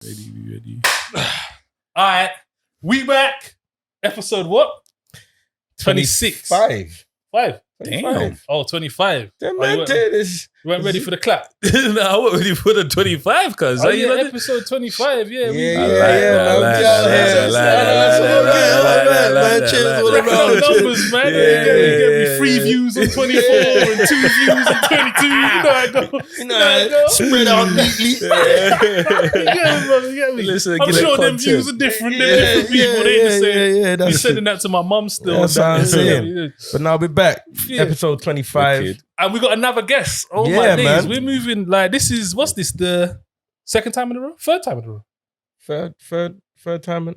Ready. All right, we back. Episode what? 26. 5. Damn. Oh, 25. That Oh, man did this. you weren't ready for the clap. No, I wasn't ready for the 25, cuz. Oh, yeah, episode 25. Yeah, numbers, man. You get me 3 views on 24 and 2 views on 22. You know I go. Spread out neatly. You get me? Listen, I'm get sure that them content. views are different. They're different people. They just say, that's you're sending that to my mum still. That's what I'm saying. Yeah. But now we're back. Yeah. Episode 25. Wicked. And we got another guest. Oh Yeah, my days. man. We're moving like this is what's this? The second time in a row? Third time in a row? Third time.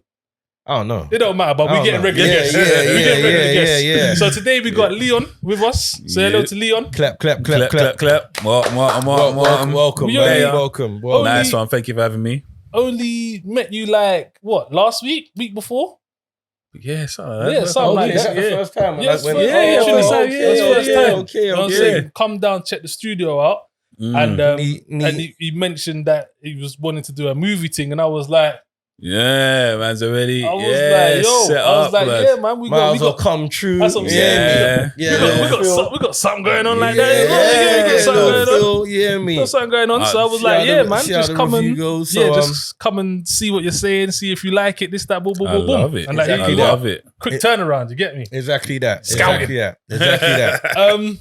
I don't know. It don't matter, but we're getting regular guests. We're getting regular guests. yeah. So today we got Leon with us. Say hello to Leon. Clap. Clap. Welcome, We man. only- Welcome. only- Nice one. Thank you for having me. Only met you like what? Last week before? Yeah, something Yeah, something like Is that. that the first time? Yeah, it's Like first- when- yeah, first time. okay, Yeah, it's first okay, time. Okay, You know what I'm okay. saying? Come down, check the studio out. And Neat. and he mentioned that he was wanting to do a movie thing, and I was like, Yeah, man's already. I was set up, like, blood. yeah, man, we Might as well got. come true. That's what I'm Yeah. saying. Yeah. We got something going on like that. Yeah, We got something going on. yeah, me. Got something going on. So I was See like, how yeah, the- man, see how just the come review and goes. So, just come and see what you're saying, see if you like it. This, that, boom, boom, I boom, boom. love it. And like, I you get love it. quick turnaround. You get me? Exactly that. Scouting. Exactly that.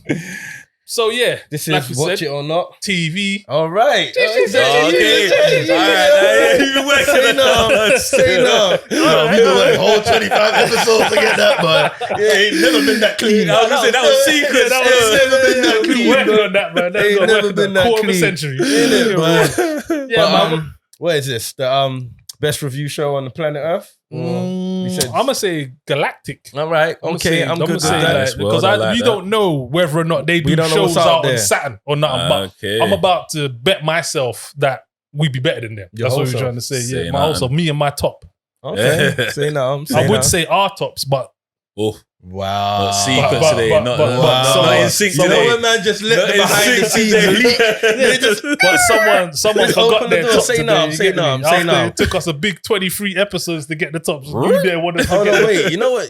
So yeah, This like is we Watch said, It or Not. TV. All right. Okay. All right. You Say no. Say no. Alright. We went whole 25 episodes to get that, but yeah, ain't never been that clean. I was gonna say that was secret. That Ain't never been that was clean, working bro. on that, man. That's Ain't got never working been on that quarter of a clean. century. Innit, man? Yeah, But, man. what is this? The best review show on the planet Earth? We said- I'm gonna say galactic. All right. Okay, I'm good with that. Because we don't know whether or not they do don't know shows what's out out on there. Saturn or nothing. But Okay. I'm about to bet myself that we be better than them. Your That's what whole we're trying to say. Say Yeah, my nothing. also me and my top. Okay. Say no. I would say our tops, but Oh, Wow. sequence but- today. but- Not but- not in sync So today. one man just let Not the in behind the sync scenes today. leak. They just but someone Just forgot open the their door. top Say today. no, you say get no, me? say After no. It took us a big 23 episodes to get the tops. You there wanted to Hold get on, the- wait. You know what?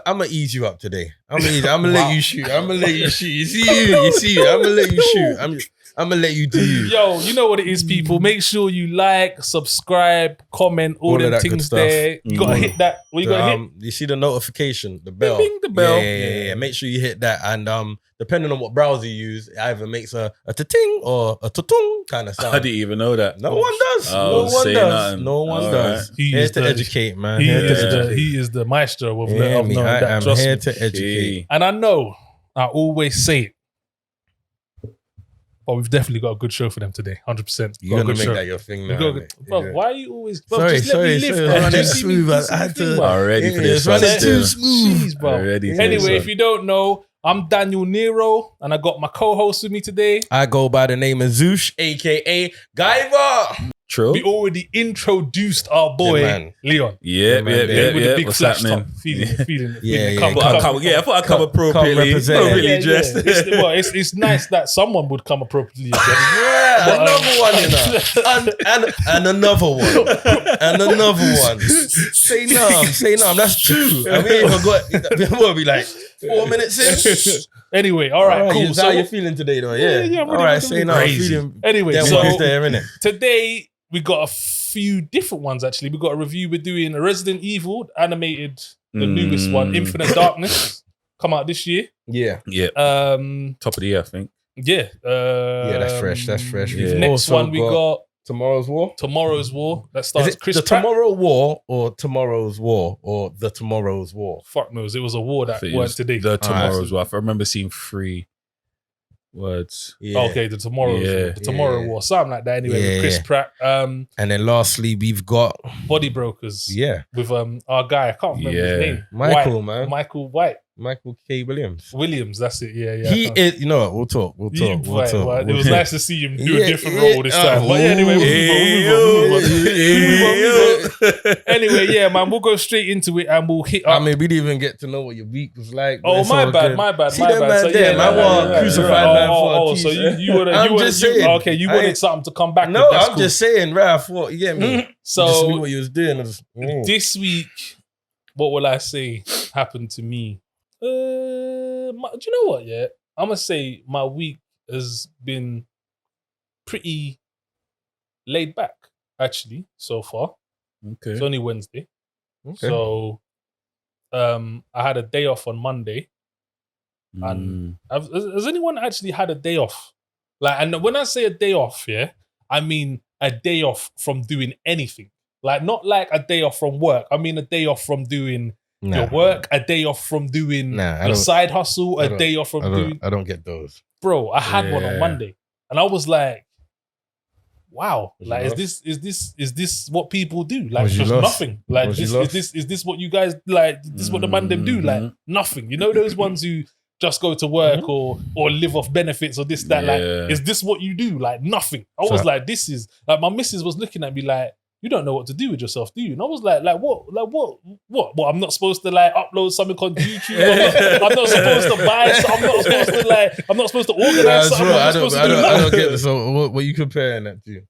I'm gonna ease you up today. I'm gonna let you shoot. I'm gonna let you shoot. You see you. I'm gonna let you shoot. I'm gonna let you do you. Yo, you know what it is, people. Make sure you like, subscribe, comment, all All of them that good things stuff. there. You gotta hit that. What you gotta hit? You see the notification, the bell. Bing, the bell. Yeah. Make sure you hit that. And depending on what browser you use, it either makes a ta-ting or a ta-tung kind of I sound. didn't even know that. No one does. Oh, No one say does. nothing. No one All does. He Here is to the- educate, man. He Here to is educate. the maestro of Yeah, knowing I that. am Trust here me. to educate. Okay. And I know I always say it, but we've definitely got a good show for them today. 100%. You're Got a gonna good make show. that your thing We've now. got a innit? good- Bro, Yeah. why are you always? Bro, Sorry, just let me live, sorry. bro. Running Just see me- smooth. I see me had think, to- bro. Already for Yeah, this it's one running still. too smooth. Jeez, bro. Already for Anyway, this if one. you don't know, I'm Daniel Nero, and I got my co-host with me today. I go by the name of Zush, aka Guyver. True. We already introduced our boy Yeah, man. Leon. Yeah, man, yeah, there. yeah, With yeah. the big What's flash happening? top, feeling Yeah, come, yeah. I thought I come appropriately. represent. Appropriately Yeah, dressed. It's nice that someone would come appropriately dressed. Yeah, But, another one, you know. And another one. And another one. Say no. That's true. And we ain't even got, we'll be like 4 minutes in. Anyway, all right, cool. How So you feeling today, though? Yeah. Yeah, I'm all really right, feeling say no. crazy. Feeling, anyway, them so ones there, innit? today we got a few different ones actually. We got a review. We're doing a Resident Evil animated, the newest one, Infinite Darkness, come out this year. Yeah. Yeah. Top of the year, I think. Yeah. Yeah, that's fresh. That's fresh. Yeah. We've Next also one we got Tomorrow's War. Tomorrow's War. That Is starts it Chris the Pratt. Tomorrow War or Tomorrow's War or the Tomorrow's War? Fuck knows. It was a war I that think it weren't was today. The Tomorrow's War. War. I remember seeing 3 words. Yeah. Okay, the Tomorrow's Yeah. War. The Tomorrow Yeah. War. Something like that anyway. Yeah, With Chris yeah. Pratt. And then lastly, we've got Body Brokers. yeah, With our guy. I can't remember his Yeah. name. Michael, White. man. Michael White. Michael K. Williams. That's it. Yeah, yeah. He is. You know what? We'll talk. We'll talk. We'll talk. It was nice to see him do a Yeah, different yeah. role this time. But yeah, anyway, we move on. Anyway, yeah, man, we'll go straight into it and we'll hit up. I mean, we didn't even get to know what your week was like. Oh, It's my all bad, good. my bad, See my them bad. man So, there, yeah, man, want right, crucified right. man for a Oh, so t-shirt. you wanted, I'm just saying. okay, you wanted something to come back No, with. That's I'm cool. just saying, right? I thought, you get me? So, Just knew what you was doing. this week, what will I say happened to me? Do you know what? Yeah, I'm gonna say my week has been pretty laid back, actually, so far. Okay. It's only Wednesday, Okay. so I had a day off on Monday. And has anyone actually had a day off? Like, and when I say a day off, yeah, I mean a day off from doing anything. Like, not like a day off from work. I mean a day off from doing your work, a day off from doing your side hustle, a day off from doing. I don't get those. Bro, I had one on Monday, and I was like, "Wow, Was like you is this what people do? Like, Was you just lost? nothing. Like, Was you is lost? this what you guys like? This is what the man them do? Like, nothing. You know those ones who just go to work or live off benefits or this that. Yeah. Like, is this what you do? Like, nothing. I was like, this is like my missus was looking at me like, you don't know what to do with yourself, do you? And I was like what? What? I'm not supposed to like upload something on YouTube. I'm not supposed to buy. I'm not supposed to organize something. I'm not supposed to do I nothing. don't get this. So what are you comparing that to?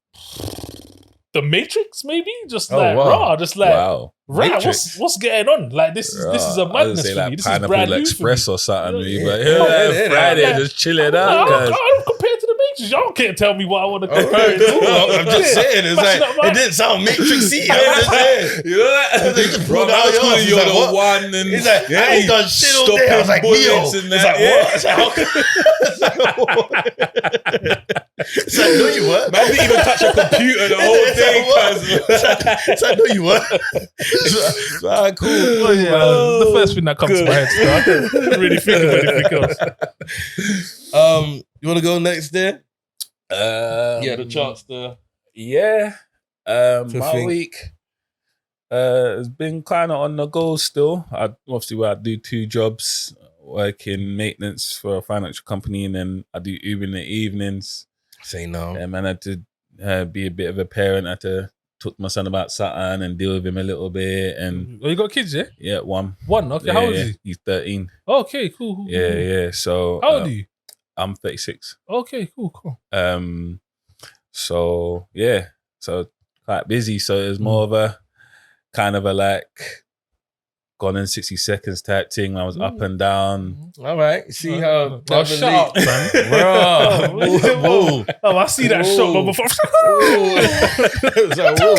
The Matrix, maybe? Just Oh, like wow. raw, just like Wow. right. Matrix. What's going on? Like this is a I was madness say for like me. This is Pineapple brand new Express for me. or something. Yeah. But Yeah. Friday, Like, just chilling I out, guys. don't compare to the Matrix. Y'all can't tell me what I want to compare it to. I'm just saying. It's Mashing like up my- it didn't sound Matrixy. I'm just saying. You know that? They just Bro, pulled out I was yours. calling He's you like, the what? one and He's like, I ain't done shit all day. I was like, Neo. bullets It's and like, that, what? It's like, no, you weren't. Man didn't even touch a computer the whole day, cuz. It's like, no, you weren't. So, all right, cool. The first thing that comes to my head, so I don't really think of anything else. You want to go next there? The chance to. Yeah. To My think. week has been kind of on the go still. Where I do 2 jobs, work in maintenance for a financial company, and then I do Uber in the evenings. Say no. And man, I had to be a bit of a parent. I had to talk to my son about something and deal with him a little bit. And Oh, you got kids, yeah? yeah, one. Okay, how old is he? He's 13. Okay, cool. Yeah. So How old are you? I'm 36. Okay, cool. So yeah, so quite busy. So it was more of a kind of a like gone in 60 seconds type thing. I was up and down. All right. See how. Oh, shut up, man. Bro. Whoa. Oh, I see that shot, but before. It's like, whoa.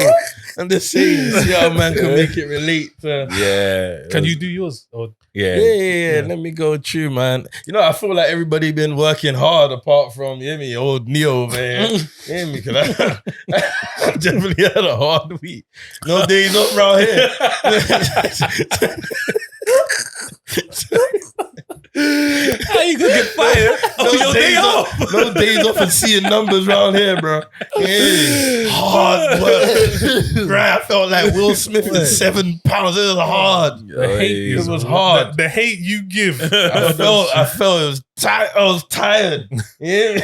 I'm just saying, see how man can make it relate to. Yeah. Can you do yours? Or Yeah. Yeah, let me go through, man. You know, I feel like everybody been working hard apart from, you hear me, old Neo over here. You hear me? Because I definitely had a hard week. No days up around here. How you gonna get fired? No days off and seeing numbers around here, bro. Yeah. Hard work. Bro, I felt like Will Smith in 7 pounds. It was hard. the hate It was hard. The hate you give. I felt it was tired. I was tired. Yeah.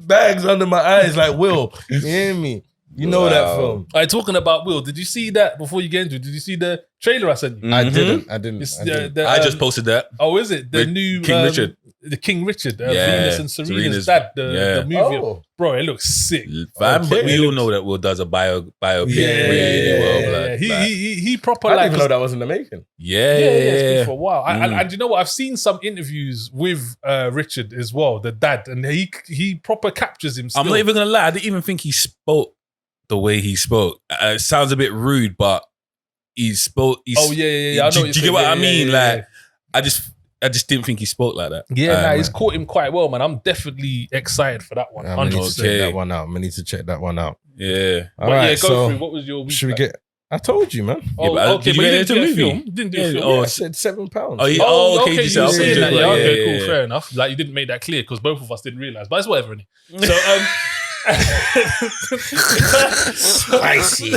Bags under my eyes like Will. You hear me? You know that film. All right, talking about Will, did you see that before you get into it? Did you see the trailer I sent you? I didn't. It's, I just posted that. Oh, is it? The With new King Richard. The King Richard. Yeah, Venus and Serena's dad. The movie. Oh. Bro, it looks sick. Fam, Okay. but we all know that Will does a biopic Yeah, really well. Like, He proper I didn't like. even know that was in the making. yeah, It's been for a while. Mm. And you know what? I've seen some interviews with Richard as well, the dad, and he proper captures him. Still. I'm not even gonna lie. I didn't even think he spoke the way he spoke. It sounds a bit rude, but he spoke. Oh yeah. I know Do you get what I mean? I just didn't think he spoke like that. he's caught him quite well, man. I'm definitely excited for that one. I need to 100%. check that one out. I need to check that one out. Yeah. All But right, yeah, go so through. What was your week? should we like? get? I told you, man. Oh, but okay, did but you you get didn't into do a movie? film. You didn't do a Yeah, film. oh, I said £7. Oh, yeah. Oh, okay, did you say- were okay, saying that. Yeah, okay, yeah. cool, fair enough. Like you didn't make that clear because both of us didn't realize, but it's whatever. Innit? So Spicy.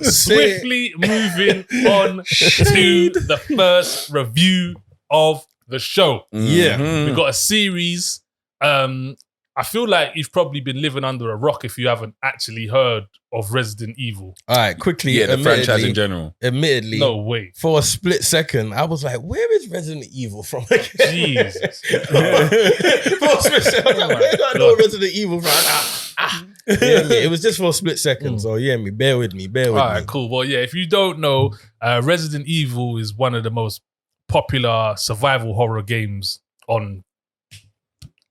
Swiftly moving on to the first review of the show. Yeah. Mhm. We got a series. I feel like you've probably been living under a rock if you haven't actually heard of Resident Evil. All right, quickly. Yeah, the franchise in general. Admittedly, No way. For a split second, I was like, "Where is Resident Evil from?" Jesus. For a split second, I was like, where do I know Resident Evil from? Yeah, it was just for a split second. So yeah, bear with me. All right, cool. Well, yeah, if you don't know, Resident Evil is one of the most popular survival horror games on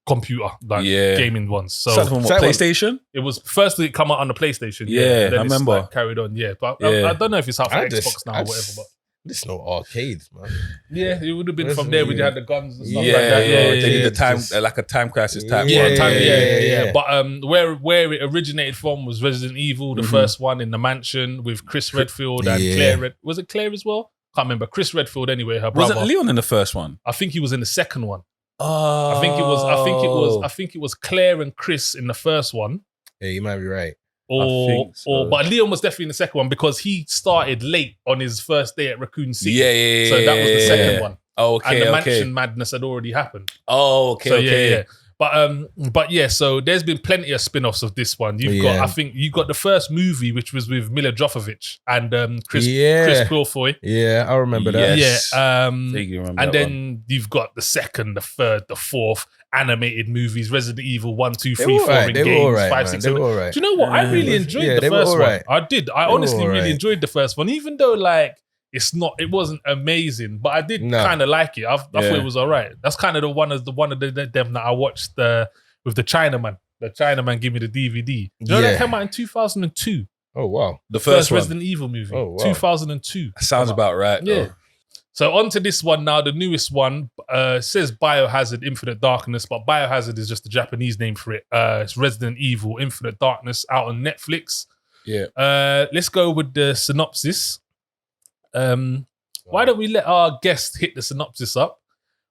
computer, like gaming ones. So from what, PlayStation? It was firstly it come out on the PlayStation. Yeah, then I remember. Like, carried on, but I don't know if it's out for Xbox now or whatever. But this no arcades, man. Yeah, it would have been from there when you had the guns and stuff like that. They need a time, like a time crisis type. Yeah. But where it originated from was Resident Evil, the first one in the mansion with Chris Redfield and Claire. Was it Claire as well? Can't remember. Chris Redfield, anyway, her brother. Wasn't Leon in the first one? I think he was in the second one. Oh, I think it was Claire and Chris in the first one. Yeah, you might be right. But Leon was definitely in the second one because he started late on his first day at Raccoon City. Yeah. So that was the second one. Oh, okay, and the mansion madness had already happened. Oh, okay, so, okay. Yeah. But yeah, so there's been plenty of spin-offs of this one. You've got, I think you got the first movie, which was with Mila Jovovich and Chris Purefoy. Yeah, I remember that. Yes. Yeah. And then you've got the second, the third, the fourth animated movies, Resident Evil 1, 2, 3, 4 in games, 5, 6, 7. Do you know what? I really enjoyed the first one. I did. I honestly really enjoyed the first one, even though like it wasn't amazing, but I did kind of like it. I thought it was all right. That's kind of the one of them that I watched with the Chinaman. The Chinaman gave me the DVD. You know that came out in 2002. Oh wow, the first Resident Evil movie. Oh, wow. 2002. Sounds about right. Yeah. So on to this one now, the newest one. Says Biohazard Infinite Darkness, but Biohazard is just the Japanese name for it. It's Resident Evil Infinite Darkness out on Netflix. Yeah. Let's go with the synopsis. Why don't we let our guest hit the synopsis up?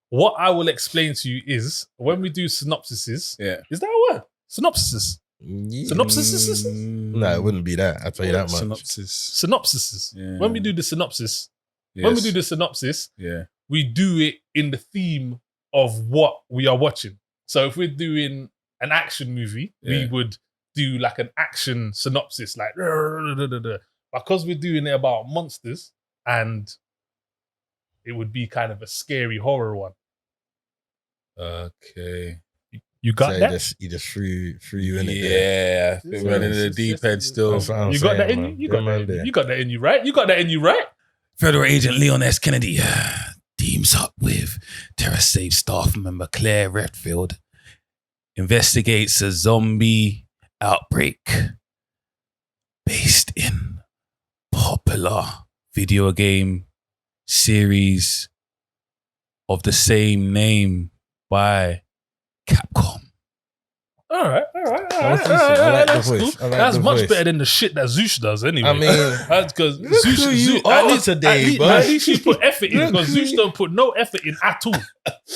What I will explain to you is when we do synopsises. Yeah. Is that a word? Synopsises. Synopsises? No, it wouldn't be that. I'll tell you that much. Synopsises. Yeah. When we do the synopsis. Yes. When we do the synopsis, we do it in the theme of what we are watching. So if we're doing an action movie, we would do like an action synopsis, like because we're doing it about monsters, and it would be kind of a scary horror one. Okay. You got that? You just threw you in it. Yeah, I think we're in the deep end still. You got that in you? You got that in you? You got that in you, right? You got that in you, right? Federal Agent Leon S. Kennedy teams up with TerraSafe staff member Claire Redfield, investigates a zombie outbreak based in popular video game series of the same name by Capcom. All right. That's much better than the shit that Zush does anyway. I mean, that's because Zush are today, at least you put effort in, because Zush don't put no effort in at all.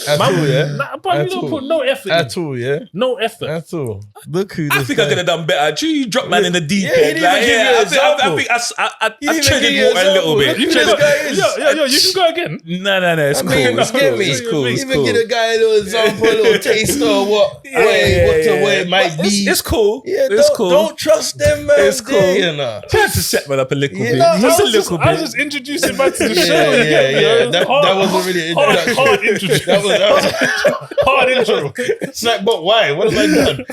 At all, yeah? But you don't put no effort in. At all, yeah? No effort. At all. Look who I think I could have done better. You dropped man in the deep end. I think I treaded water a little bit. You can go again. No. It's cool. It's cool. Even get a guy a little example, a little taster of what it might be. It's cool. Yeah, it's cool. Don't trust them, man. It's cool. Try to set man up a little bit. Just a little bit. I was just introducing back to the show. Yeah. That wasn't really an introduction. Hard introduction. That was hard intro. It's like, but why? What have I done?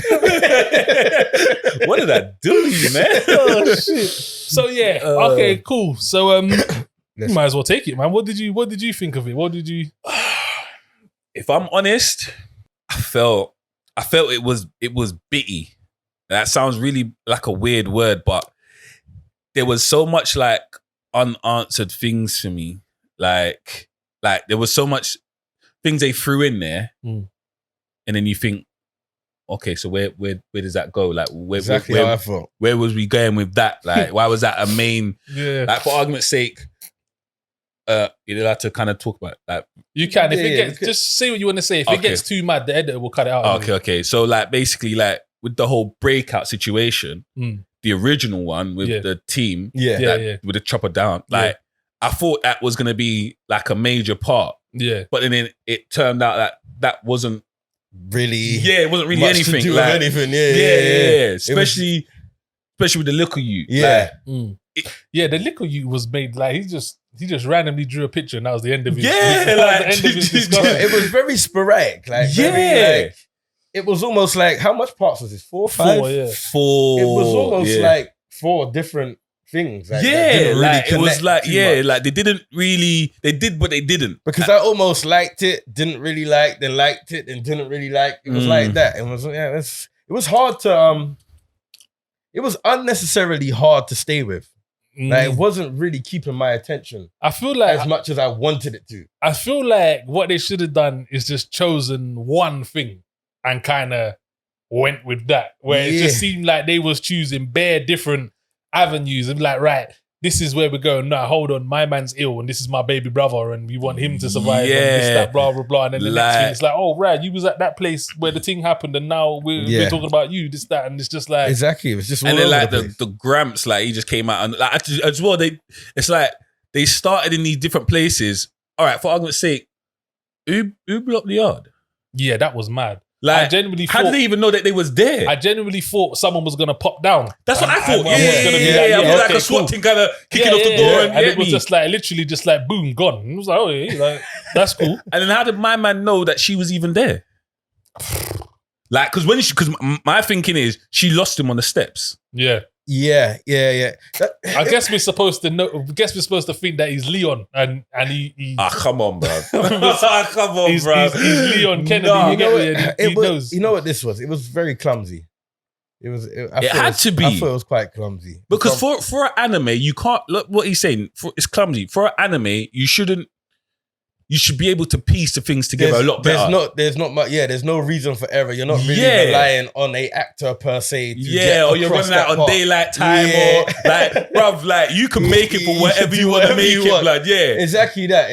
What did I do, man? Oh shit. So yeah, okay, cool. So you might as well take it, man. What did you think of it? What did you? If I'm honest, I felt it was bitty. That sounds really like a weird word, but there was so much like unanswered things for me. Like there was so much things they threw in there, and then you think, okay, so where does that go? Like where how I felt. Where was we going with that? Like why was that a main? Yeah. Like for argument's sake, you'd have to kind of talk about that. You can if it gets just say what you want to say. If it gets too mad, the editor will cut it out. Okay. So like basically like with the whole breakout situation, the original one with the team, with the chopper down, like I thought that was gonna be like a major part. Yeah. But then it turned out that wasn't really. Yeah, it wasn't really much anything. to do like, with anything. yeah. It was- Especially with the look of you. Yeah. Yeah, the little you was made like he just randomly drew a picture and that was the end of his. Yeah, that like, was the end of his discussion. It was very sporadic. Like, very, like, it was almost like, how much parts was this? 4 or 5? 4, yeah. 4. It was almost like 4 different things. Like, that didn't really like it was connect like too much. like they didn't really. They did, but they didn't. Because I almost liked it, didn't really like, then liked it, and didn't really like. It was like that. It was it was hard to it was unnecessarily hard to stay with. Like, it wasn't really keeping my attention I feel like as much as I wanted it to. I feel like what they should have done is just chosen one thing and kind of went with that. Where it just seemed like they was choosing bare different avenues and like, right, this is where we're going. No, hold on, my man's ill and this is my baby brother and we want him to survive and this, that, blah, blah, blah. And then the next thing, it's like, oh, right, you was at that place where the thing happened and now we're talking about you, this, that. And it's just like... Exactly. It was just all And then over like the place. the Gramps, like he just came out and like as well, it's like they started in these different places. All right, for argument's sake, who blew up the yard? Yeah, that was mad. Like, I genuinely how thought... did they even know that they was there? I genuinely thought someone was going to pop down. That's what I thought. and was gonna be Yeah, like, like okay, a SWAT cool. team kind of kicking off the door. And it was just like, literally just like, boom, gone. And it was like, oh, yeah, like, that's cool. And then how did my man know that she was even there? Like, because my thinking is she lost him on the steps. Yeah. Yeah. I guess we're supposed to know. I guess we're supposed to think that he's Leon, and he Come on, bro. Come on, he's, bro. he's Leon Kennedy. No, you get me? And he knows. You know what this was? It was very clumsy. I thought had to be. I thought it was quite clumsy. Because for an anime, you can't look what he's saying. It's clumsy. For an anime, you should be able to piece the things together a lot better. There's not much. Yeah, there's no reason for error. You're not really relying on a actor per se. Or you're running out on daylight time, or like, bruv, like you can make it for whatever you want to make it, blood. Yeah, exactly that.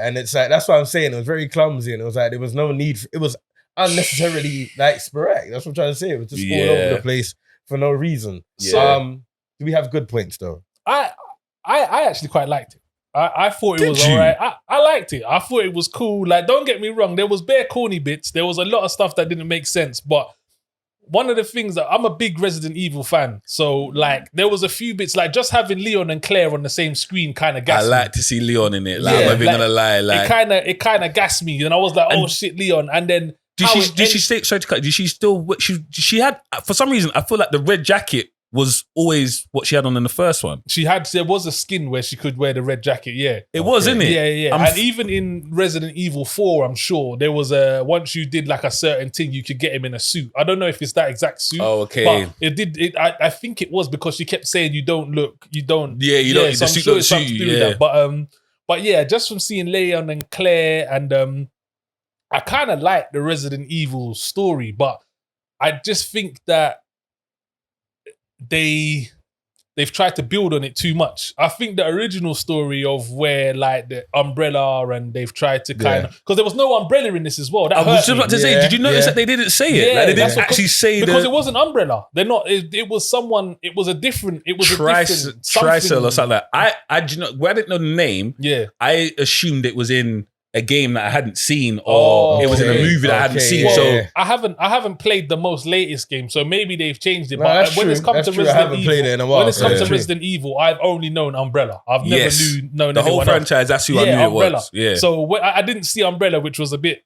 And it's like that's what I'm saying. It was very clumsy, and it was like there was no need. It was unnecessarily like sporadic. That's what I'm trying to say. It was just all over the place for no reason. Yeah. Do we have good points though? I actually quite liked it. I thought it was all right. I liked it. I thought it was cool. Like, don't get me wrong. There was bare corny bits. There was a lot of stuff that didn't make sense. But one of the things that I'm a big Resident Evil fan. So, like, there was a few bits, like just having Leon and Claire on the same screen kind of gassed me. I like to see Leon in it. Like, I'm not even gonna lie. Like, it kind of gassed me. And I was like, oh shit, Leon. And then did she stay? Sorry to cut. Did she still? She had, for some reason, I feel like the red jacket was always what she had on in the first one. There was a skin where she could wear the red jacket, yeah. It was, isn't it? Yeah. And even in Resident Evil 4, I'm sure, there was once you did like a certain thing, you could get him in a suit. I don't know if it's that exact suit. Oh, okay. But I think it was because she kept saying you don't. Yeah, you don't. So I'm sure it's something to do with that. But yeah, just from seeing Leon and Claire and I kind of like the Resident Evil story, but I just think that they've tried to build on it too much. I think the original story of where like the umbrella and they've tried to kind of, because there was no umbrella in this as well. That I was just hurt me. about to say, did you notice that they didn't say it? Yeah, Like, they that's didn't actually say because it wasn't umbrella. They're not. It was someone. It was a different. It was a different Tricell or something like that. I didn't know the name. Yeah, I assumed it was in a game that I hadn't seen, or it was in a movie that I hadn't seen. Well, so I haven't played the most latest game, so maybe they've changed it. No, but when it's come to Resident Evil, when it's come to true. Resident Evil, I've only known Umbrella. I've never known the whole anyone franchise. else. That's who I knew Umbrella. it was. Yeah. So I didn't see Umbrella, which was a bit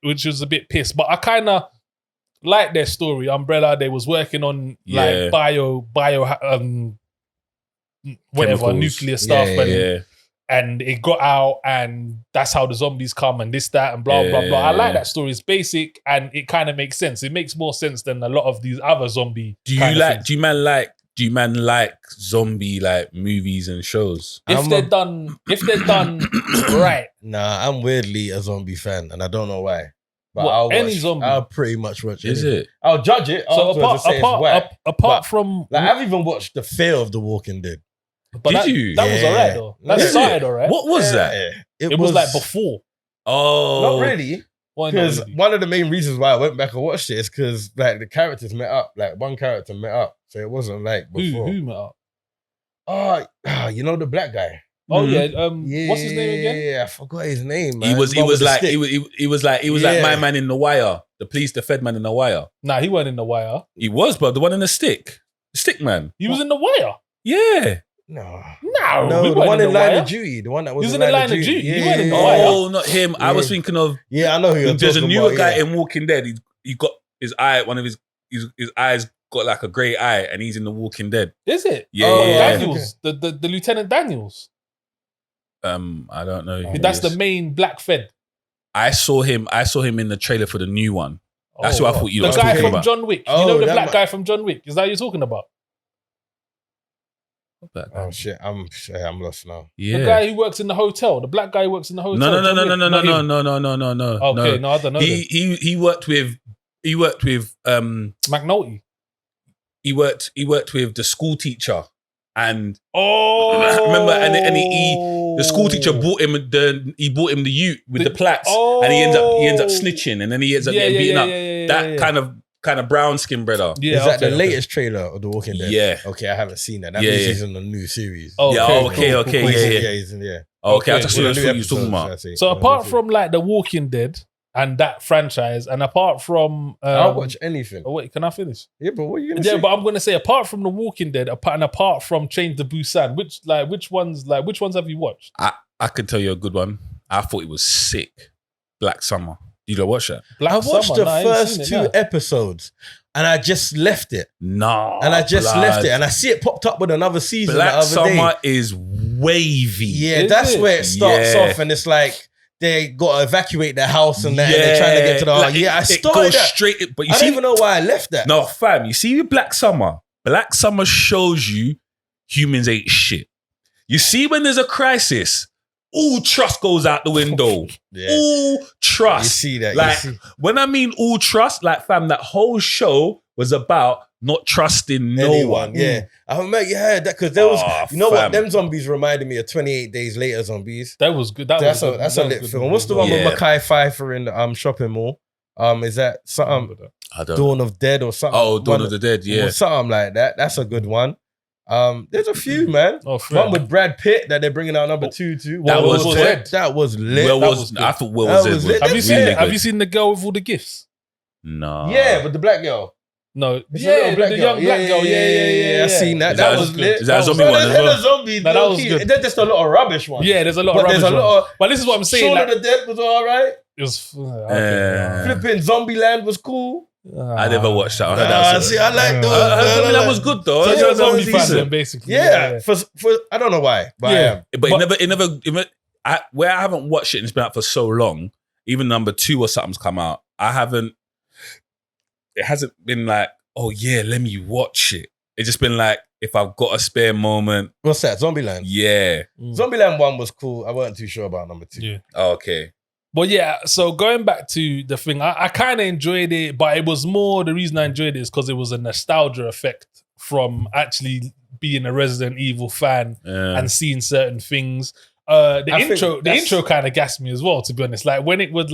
pissed. But I kind of like their story. Umbrella, they was working on like bio whatever Chemicals. nuclear stuff, and it got out, and that's how the zombies come, and this, that, and blah, blah, blah. I like that story. It's basic, and it kind of makes sense. It makes more sense than a lot of these other zombie. Do you man like zombie like movies and shows? If they're done right. Nah, I'm weirdly a zombie fan, and I don't know why. But zombie, I'll pretty much watch it. Is it? I'll judge it. So apart from, like, I've even watched the Fear of the Walking Dead. But Did you? That was alright though. That started alright. What was that? It was like before. Oh, not really. Because one of the main reasons why I went back and watched it is because like the characters met up. Like one character met up, so it wasn't like before. Who met up? You know the black guy. Oh Mhm. yeah. What's his name again? Yeah, I forgot his name. Man. He was like Yeah. my man in The Wire, the police, the Fed man in The Wire. Nah, he wasn't in The Wire. He was, bro, the one in the stick man. He was in The Wire. Yeah. No, No, he the wasn't one in The Line Wire. of Duty, the one that was He was in the Line of Duty. He wasn't in The yeah. Wire. Oh, not him. I was Yeah. thinking of. Yeah, I know who you're There's a talking newer about, guy yeah. in Walking Dead. He got his eye. One of his eyes got like a grey eye, and he's in the Walking Dead. Is it? Yeah, Oh, yeah. Daniels, the Lieutenant Daniels. I don't know. who That's he is. the main Black Fed. I saw him in the trailer for the new one. That's who I thought you The were guy talking from about. John Wick. Oh, You know the that black mu- guy from John Wick. Is that what you're talking about? Oh shit, I'm lost now. Yeah. The guy who works in the hotel. The black guy who works in the hotel. No. John Wick. Not him. No. Okay, no, I don't know. He worked with McNulty. he worked with the school teacher, and Oh, remember, and the school teacher bought him the ute with the plaits, and he ends up snitching, and then he ends up getting beaten up. That kind of brown skin brother. Yeah, Is that okay, the latest trailer of The Walking Dead? Yeah. Okay, I haven't seen that. That Yeah, means yeah. he's in the new series. Oh, Yeah, okay, okay, He's in- yeah. he's in, yeah. Okay, I Okay. just Yeah, saw the the new what you was talking episodes, about. I see. So Yeah, apart that's it. from like The Walking Dead and that franchise, and apart from, I'll watch anything. Oh wait, can I finish? Yeah, but what are you gonna Yeah, say? but I'm gonna say apart from The Walking Dead, apart from Train to Busan, which ones have you watched? I could tell you a good one. I thought it was sick. Black Summer. Did you watch that? Black I watched Summer. the Nah, I ain't first seen it, 2 nah. episodes and I just left it. No. And I just blood. left it. And I see it popped up with another season Black the other Summer day. is wavy. Yeah, Is that's it? where it starts Yeah. off and it's like they got to evacuate their house and that and they're trying to get to the Like, I it started goes that. straight. But you I see, don't even know why I left that. no, fam. You see, with Black Summer shows you humans ain't shit. You see, when there's a crisis, all trust goes out the window. Yeah. All trust. You see that. Like, you see. when I mean all trust, like, fam, that whole show was about not trusting no Anyone, one. yeah. I remember you heard that because there was, Oh, you know fam. what? Them zombies reminded me of 28 Days Later zombies. That was good. That's a lit film. What's the one Yeah. with Mackay Pfeiffer in the shopping mall? Is that something I don't know. Dawn of Dead or something? Oh, Dawn of the Dead, yeah. Or something like that. That's a good one. There's a few, man. Oh, fair. One with Brad Pitt that they're bringing out number 2 too. That Will was Smith. lit. That was lit. Will that was, was good. I thought Will That was, was it lit. Have you was seen really it? Have good. you seen the girl with all the gifts? No. Yeah, with the black girl. No, It's a yeah, little black the girl. young black girl. Yeah. I seen that. Is That that was a- lit. is that a zombie No, one there's as well? a zombie. No, that was low-key. good. There's just a lot of rubbish ones. Yeah, there's a lot But of there's rubbish a lot ones. of. But this is what I'm saying. Shaun Like, of the Dead was all right. it was okay. Flipping Zombieland was cool. I never watched that. I heard that was See, I like those. I heard man. that was good though. So I you're heard a that was zombie fan, decent. then, basically. Yeah, for I don't know why, but I Yeah. am. But it never. Where I haven't watched it and it's been out for so long, even number 2 or something's come out. It hasn't been like, oh yeah, let me watch it. It's just been like, if I've got a spare moment, What's that? Zombieland. yeah. Zombieland 1 was cool. I wasn't too sure about number 2. Yeah. Okay. But yeah, so going back to the thing, I kind of enjoyed it, but it was more, the reason I enjoyed it is because it was a nostalgia effect from actually being a Resident Evil fan Yeah. and seeing certain things. The I think intro that's- kind of gassed me as well, to be honest. Like when it would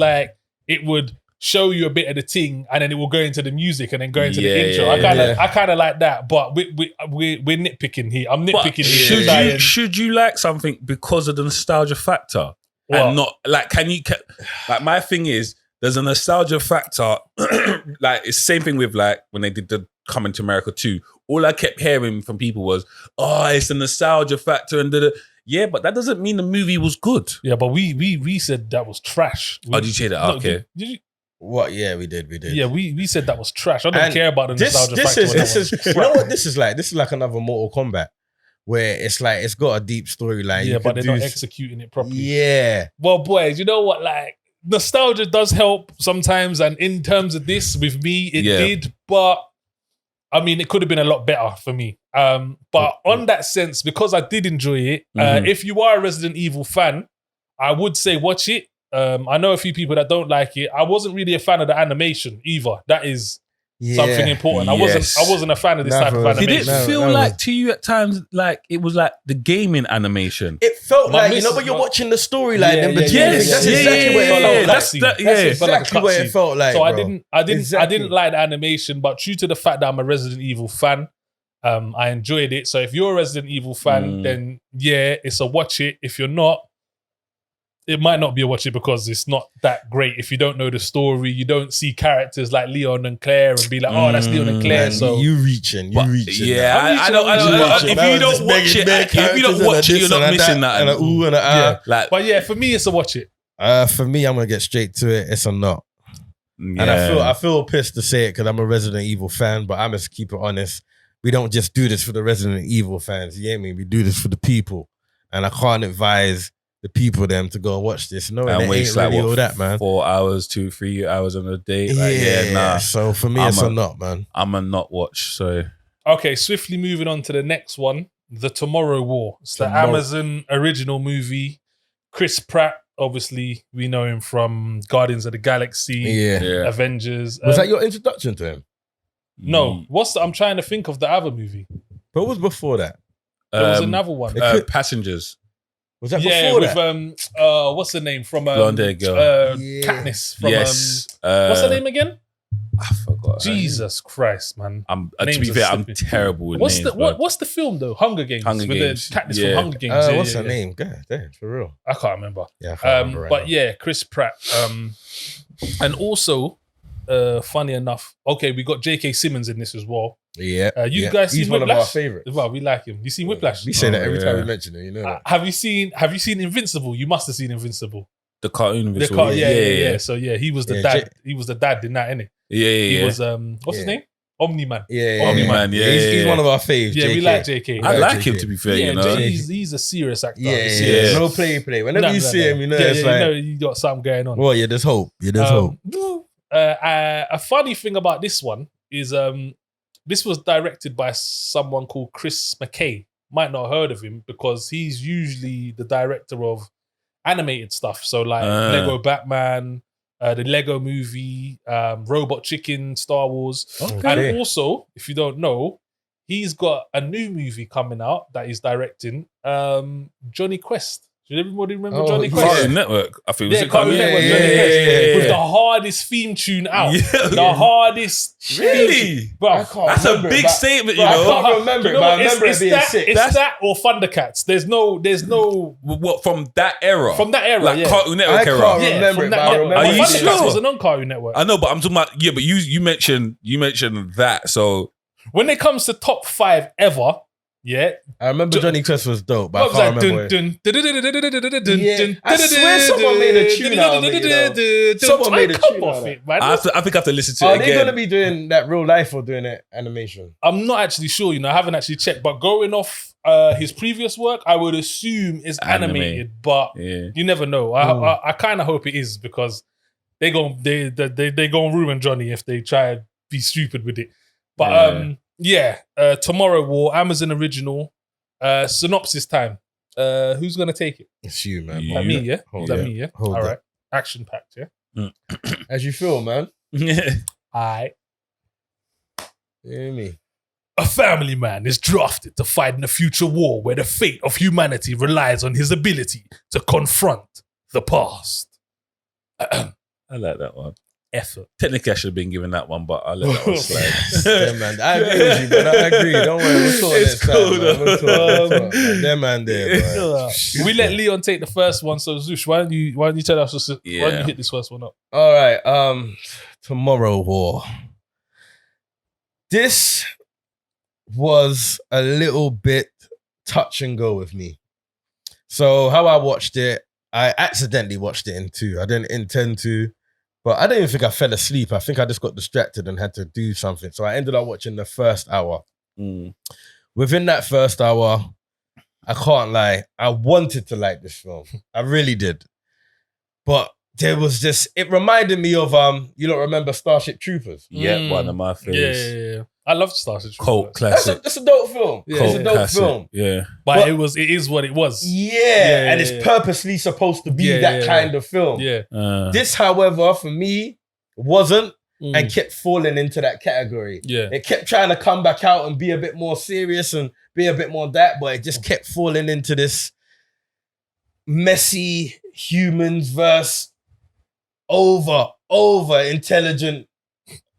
show you a bit of the thing and then it will go into the music and then go into Yeah, the intro. yeah, I kind of like that, but we're nitpicking here. I'm But nitpicking here. should you like something because of the nostalgia factor? What? And not like, like my thing is, there's a nostalgia factor. Like it's the same thing with like when they did the Coming to America 2. All I kept hearing from people was, oh, it's the nostalgia factor and yeah, but that doesn't mean the movie was good. Yeah, but we said that was trash. Oh, did you say that? No, Okay. did you? What? Yeah, we did. Yeah, we said that was trash. I don't And care about the nostalgia factor. This is you know what this is like? This is like another Mortal Kombat where it's like it's got a deep storyline. Yeah, You but could they're not do- executing it properly. Yeah. Well, boys, you know what? Like, nostalgia does help sometimes, and in terms of this, with me, it Yeah. did. But I mean, it could have been a lot better for me. But on that sense, because I did enjoy it, Mhm. if you are a Resident Evil fan, I would say watch it. I know a few people that don't like it. I wasn't really a fan of the animation either. That is something important. Yes. I wasn't a fan of this type of Never. Did animation. it feel no. like to you at times like it was like the gaming animation? It felt My like, you know, missus- when you're watching the storyline in between. Yes, That's yeah, exactly yeah, what it yeah, felt yeah. like. That's That's yeah, it felt like a exactly what it cutscene. felt like. So I bro. didn't Exactly. like the animation, but due to the fact that I'm a Resident Evil fan, I enjoyed it. So if you're a Resident Evil fan, then yeah, it's a watch it. If you're not, it might not be a watch it because it's not that great. If you don't know the story, you don't see characters like Leon and Claire and be like, oh, that's Leon and Claire. Man, So you reaching. Yeah, I don't. reaching. If you don't watch it, you're not missing that. And a ooh and a yeah. Like, But yeah, for me, it's a watch it. For me, I'm gonna get straight to it. It's a not. yeah. And I feel pissed to say it because I'm a Resident Evil fan, but I must keep it honest. We don't just do this for the Resident Evil fans. You get me? We do this for the people, and I can't advise the people them to go and watch this. No, and it waste ain't really like all that, man. 4 hours, 3 hours on a date. Like, yeah, nah. So for me, it's a not, man. I'm a not watch. So Okay, swiftly moving on to the next one, The Tomorrow War. It's the Amazon original movie. Chris Pratt, obviously, we know him from Guardians of the Galaxy, Yeah. Avengers. Was that your introduction to him? No. I'm trying to think of the other movie. What was before that? There was another one. Passengers. Was that Yeah, before with that? what's the name from Blonde hair girl. Katniss from Yes. what's her name again? I forgot. Jesus Christ, man. To Names be are fair, I'm slipping. terrible with What's names. the what's the film though? Hunger Games. Hunger with Games. the Katniss Yeah. from Hunger Games. What's her name? God damn, for real. I can't remember. Yeah, I can't remember right But now. yeah, Chris Pratt. And also, funny enough, okay, we got J.K. Simmons in this as well. Yeah. You guys He's seen one of our Whiplash? favorites. Well, we like him. You seen Whiplash? We say that every time yeah. we mention it, you know that. Have you seen Invincible? You must have seen Invincible. The cartoon. The visual. car, yeah. So yeah, he was the Yeah, dad. He was the dad in that, innit? He was what's his name? Omni-Man. Yeah, Omni-Man, yeah. He's one of our faves. Yeah, we JK. like JK. I Yeah, like JK. him, to be fair, Yeah, you know. he's a serious actor. Yeah. No play. Whenever you see him, you know it's you like, know you got something going on. well, yeah, there's hope. Yeah, there's hope. A funny thing about this one is this was directed by someone called Chris McKay. Might not have heard of him because he's usually the director of animated stuff. So like Lego Batman, the Lego Movie, Robot Chicken, Star Wars. Okay. And also, if you don't know, he's got a new movie coming out that he's directing, Johnny Quest. Did everybody remember Johnny Quest? Cartoon Network, I think. Was it Cartoon Network, yeah, Johnny Quest. yeah. With the hardest theme tune out. Yeah. The hardest. Really? Bro, That's a big statement, you I know. can't remember it, You know but I what? remember it being that, sick. It's that or Thundercats. There's no What, from that era? from that era. Like yeah. Cartoon Network I era? can't Yeah, remember from it, that but I network. remember. Are you Thundercats sure? was a non-Cartoon Network. I know, but I'm talking about, yeah, but you mentioned that, so When it comes to top 5 ever, yeah. I remember Johnny Quest was dope, but What was I can't that? remember it. Yeah. I swear someone made a tune out of it, you know. Someone made a tune out of it. Man. I think I have to listen to Are it they again. going to be doing that real life or doing it animation? I'm not actually sure, you know, I haven't actually checked, but going off his previous work, I would assume is animated, but Yeah. you never know. I kind of hope it is because they go ruin Johnny if they try to be stupid with it. But Tomorrow War, Amazon original, synopsis time. Who's gonna take it? It's you, man. You. Is that me, yeah? Hold Is that up. me, yeah? Hold All up. right. Action packed, yeah? As you feel, man. Alright. You hear me? A family man is drafted to fight in a future war where the fate of humanity relies on his ability to confront the past. I like that one. Effort. Technically, I should have been given that one, but I'll let that one slide. Yeah, man. I agree with you, but I agree. Don't worry. We'll talk It's next cool, time, man. We'll though. talk, man. Them man there, bro. We let Leon take the first one, so Zush, why don't you tell us why don't Yeah. you hit this first one up? All right. Tomorrow War. This was a little bit touch and go with me. So how I watched it, I accidentally watched it in 2. I didn't intend to, but I don't even think I fell asleep. I think I just got distracted and had to do something. So I ended up watching the first hour. Within that first hour, I can't lie, I wanted to like this film. I really did. But there was just, it reminded me of, you don't remember Starship Troopers? Yeah, one of my favorites. Yeah. I love Starship Cult Troopers. classic. That's a dope film. Yeah. It's Cult a dope classic. film. Yeah. But it is what it was. Yeah, and it's purposely supposed to be that kind of film. Yeah. This, however, for me, wasn't and kept falling into that category. Yeah. It kept trying to come back out and be a bit more serious and be a bit more that, but it just kept falling into this messy humans versus over intelligent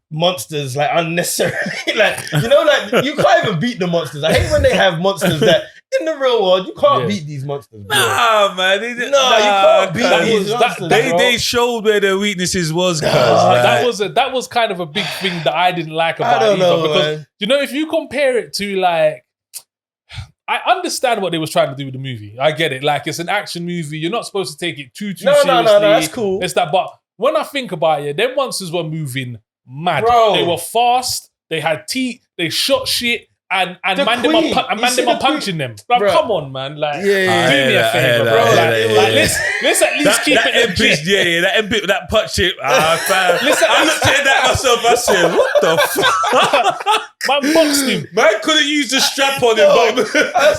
monsters like unnecessarily. Like, you know, like you can't even beat the monsters. I hate when they have monsters that in the real world you can't beat these monsters, bro. Nah, man. You can't beat these monsters. They showed where their weaknesses was. That was kind of a big thing that I didn't like about it because man. you know, if you compare it to like, I understand what they was trying to do with the movie. I get it. Like, it's an action movie. You're not supposed to take it too seriously. No, that's cool. It's that, but when I think about it, them monsters were moving mad. Bro. They were fast. They had teeth. They shot shit. And man them up punching them. Like, bro. Come on, man. Like, do Yeah, me a favor, bro. Let's at least keep it legit. That MP with that punch it. I looked at that myself. I said, what the fuck? Man boxed him. Man couldn't use the strap on him, but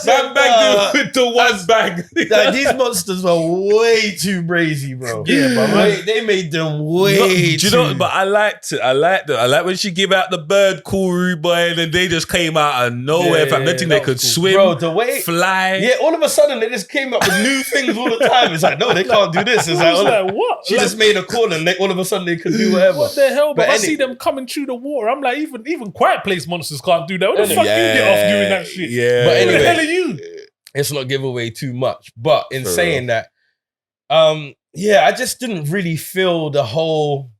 man bagged him with the one bag. Like, these monsters were way too brazy, bro. Yeah, bro. They made them way Do you know? But I liked it. I liked when she gave out the bird cool boy, and then they just came out of nowhere. Fam, they think they could swim, bro, the way fly. Yeah, all of a sudden they just came up with new things all the time. It's like, no, they can't do this. It's I was like, like, what? She just made a call, and all of a sudden they could do whatever. What the hell? But I any- see them coming through the water. I'm like, even Quiet Place monsters can't do that. What the fuck you get off doing that shit? Yeah. But Who the hell are anyway, you? let's not give away too much. But in For saying that, yeah, I just didn't really feel the whole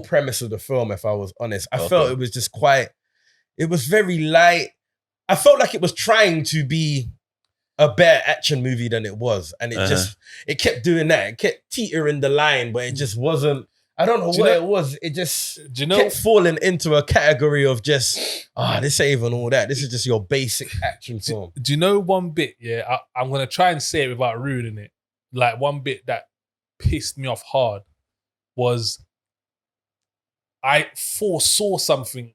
premise of the film, if I was honest. I felt it was just it was very light. I felt like it was trying to be a better action movie than it was. And it kept doing that. It kept teetering the line, but it just wasn't, I don't know what it was. It just kept falling into a category of just, this ain't even all that. This is just your basic action film. Do you know one bit? Yeah, I'm going to try and say it without ruining it. Like, one bit that pissed me off hard was I foresaw something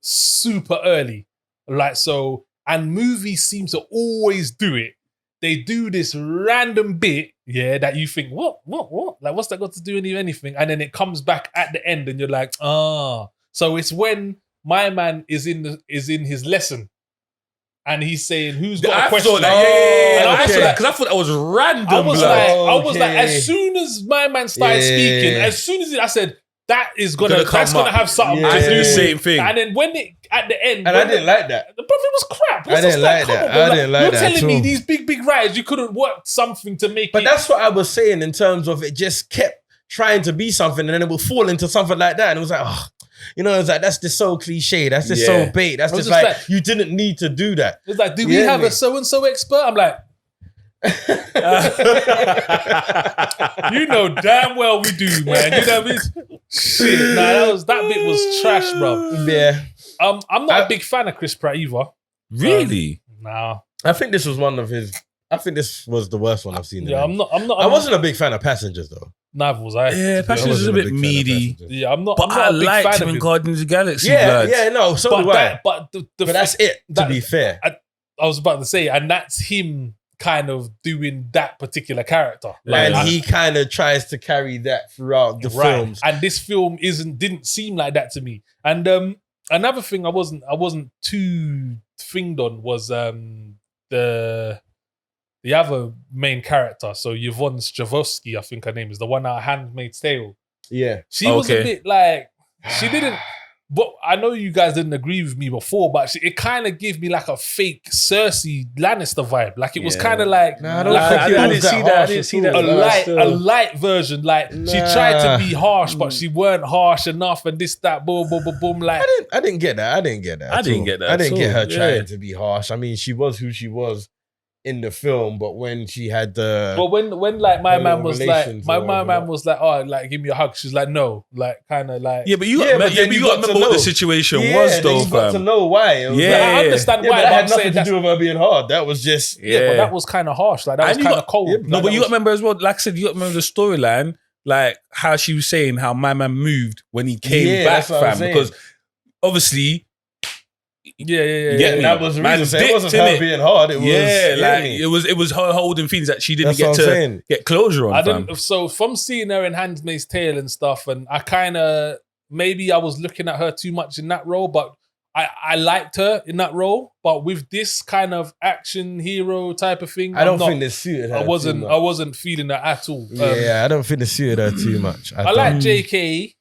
super early. Like, so, and movies seem to always do it. They do this random bit, that you think, what? Like, what's that got to do with anything? And then it comes back at the end and you're like, So it's when my man is in his lesson and he's saying, who's got a question? Because I thought that was random. I was like, as soon as my man started speaking, as soon as I said, that's gonna have something to do. The same thing. And then when it at the end, and I didn't like that. The prophet was crap. I didn't like that. I didn't like that. You're telling me these big writers, you couldn't work something to make it. But that's what I was saying in terms of it just kept trying to be something, and then it would fall into something like that. And it was like, it was like, that's just so cliche. That's just so bait. That's just like, you didn't need to do that. It's like, do we have a so-and-so expert? I'm like, you know damn well we do, man. You know what I mean? Shit, that bit was trash, bro. Yeah. I'm not a big fan of Chris Pratt either. Really? Nah. I think this was one of his. I think this was the worst one I've seen. Yeah, I'm not. I wasn't a big fan of Passengers though. Neither was I. Yeah, Passengers is a bit meaty. Yeah, I'm not. But I'm not I a big liked fan him of in it. Guardians of the Galaxy. No, so do I. But that's it. To be fair, I was about to say, and that's him kind of doing that particular character. And he kind of tries to carry that throughout the films. And this film didn't seem like that to me. And another thing I wasn't too thinged on was the other main character. So Yvonne Stravosky, I think her name is, the one out of Handmaid's Tale. Yeah. She was a bit like, she didn't. But I know you guys didn't agree with me before, but it kind of gave me like a fake Cersei Lannister vibe. Like, it was kind of like, I didn't see that. A light version. Like, she tried to be harsh, but she weren't harsh enough, and this, that, boom, boom, boom, boom. Like, I didn't get that. I didn't get her trying to be harsh. I mean, she was who she was in the film, but when she had the, but when like my man was like, oh, like, give me a hug. She's like, no, like, kind of like, but you got to remember what the situation was, though. You got to know why. I understand why. But that had nothing to do with her being hard. That was just but that was kind of harsh. Like, that was kind of cold. No, but you got to remember as well. Like I said, you got to remember the storyline, like how she was saying how my man moved when he came back, fam, because obviously. That was the reason. So it wasn't her being hard. It was it was her holding things that she didn't get closure on. So from seeing her in Handmaid's Tale and stuff, and I kind of, maybe I was looking at her too much in that role, but I liked her in that role. But with this kind of action hero type of thing, I don't think this suited her. I wasn't feeling her at all. I don't think it suited her too much. I like JK.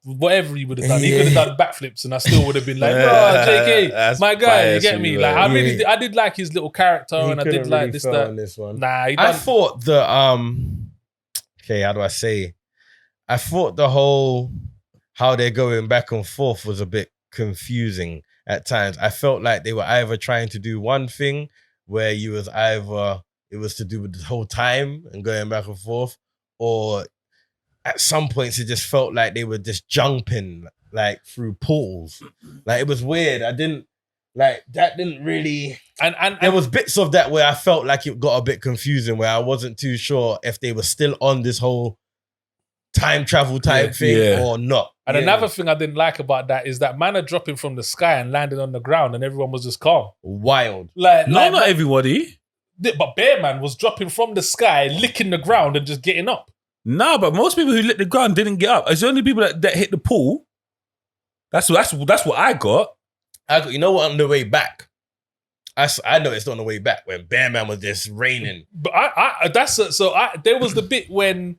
whatever he would have done. He could have done backflips and I still would have been like, oh, JK, my guy, you get me? Like, I did like his little character and I did like this, that. This one. Nah, I thought okay, how do I say? I thought the whole how they're going back and forth was a bit confusing at times. I felt like they were either trying to do one thing where it was to do with the whole time and going back and forth, or at some points it just felt like they were just jumping like through pools. Like it was weird. That didn't really, and there was bits of that where I felt like it got a bit confusing, where I wasn't too sure if they were still on this whole time travel type thing or not. And another thing I didn't like about that is that man are dropping from the sky and landing on the ground and everyone was just calm. Wild. Not everybody. But Bear Man was dropping from the sky, licking the ground and just getting up. No, but most people who licked the ground didn't get up. It's the only people that hit the pool. That's what I got. You know what? On the way back, I know it's on the way back when Bear Man was just raining. But there was the bit when.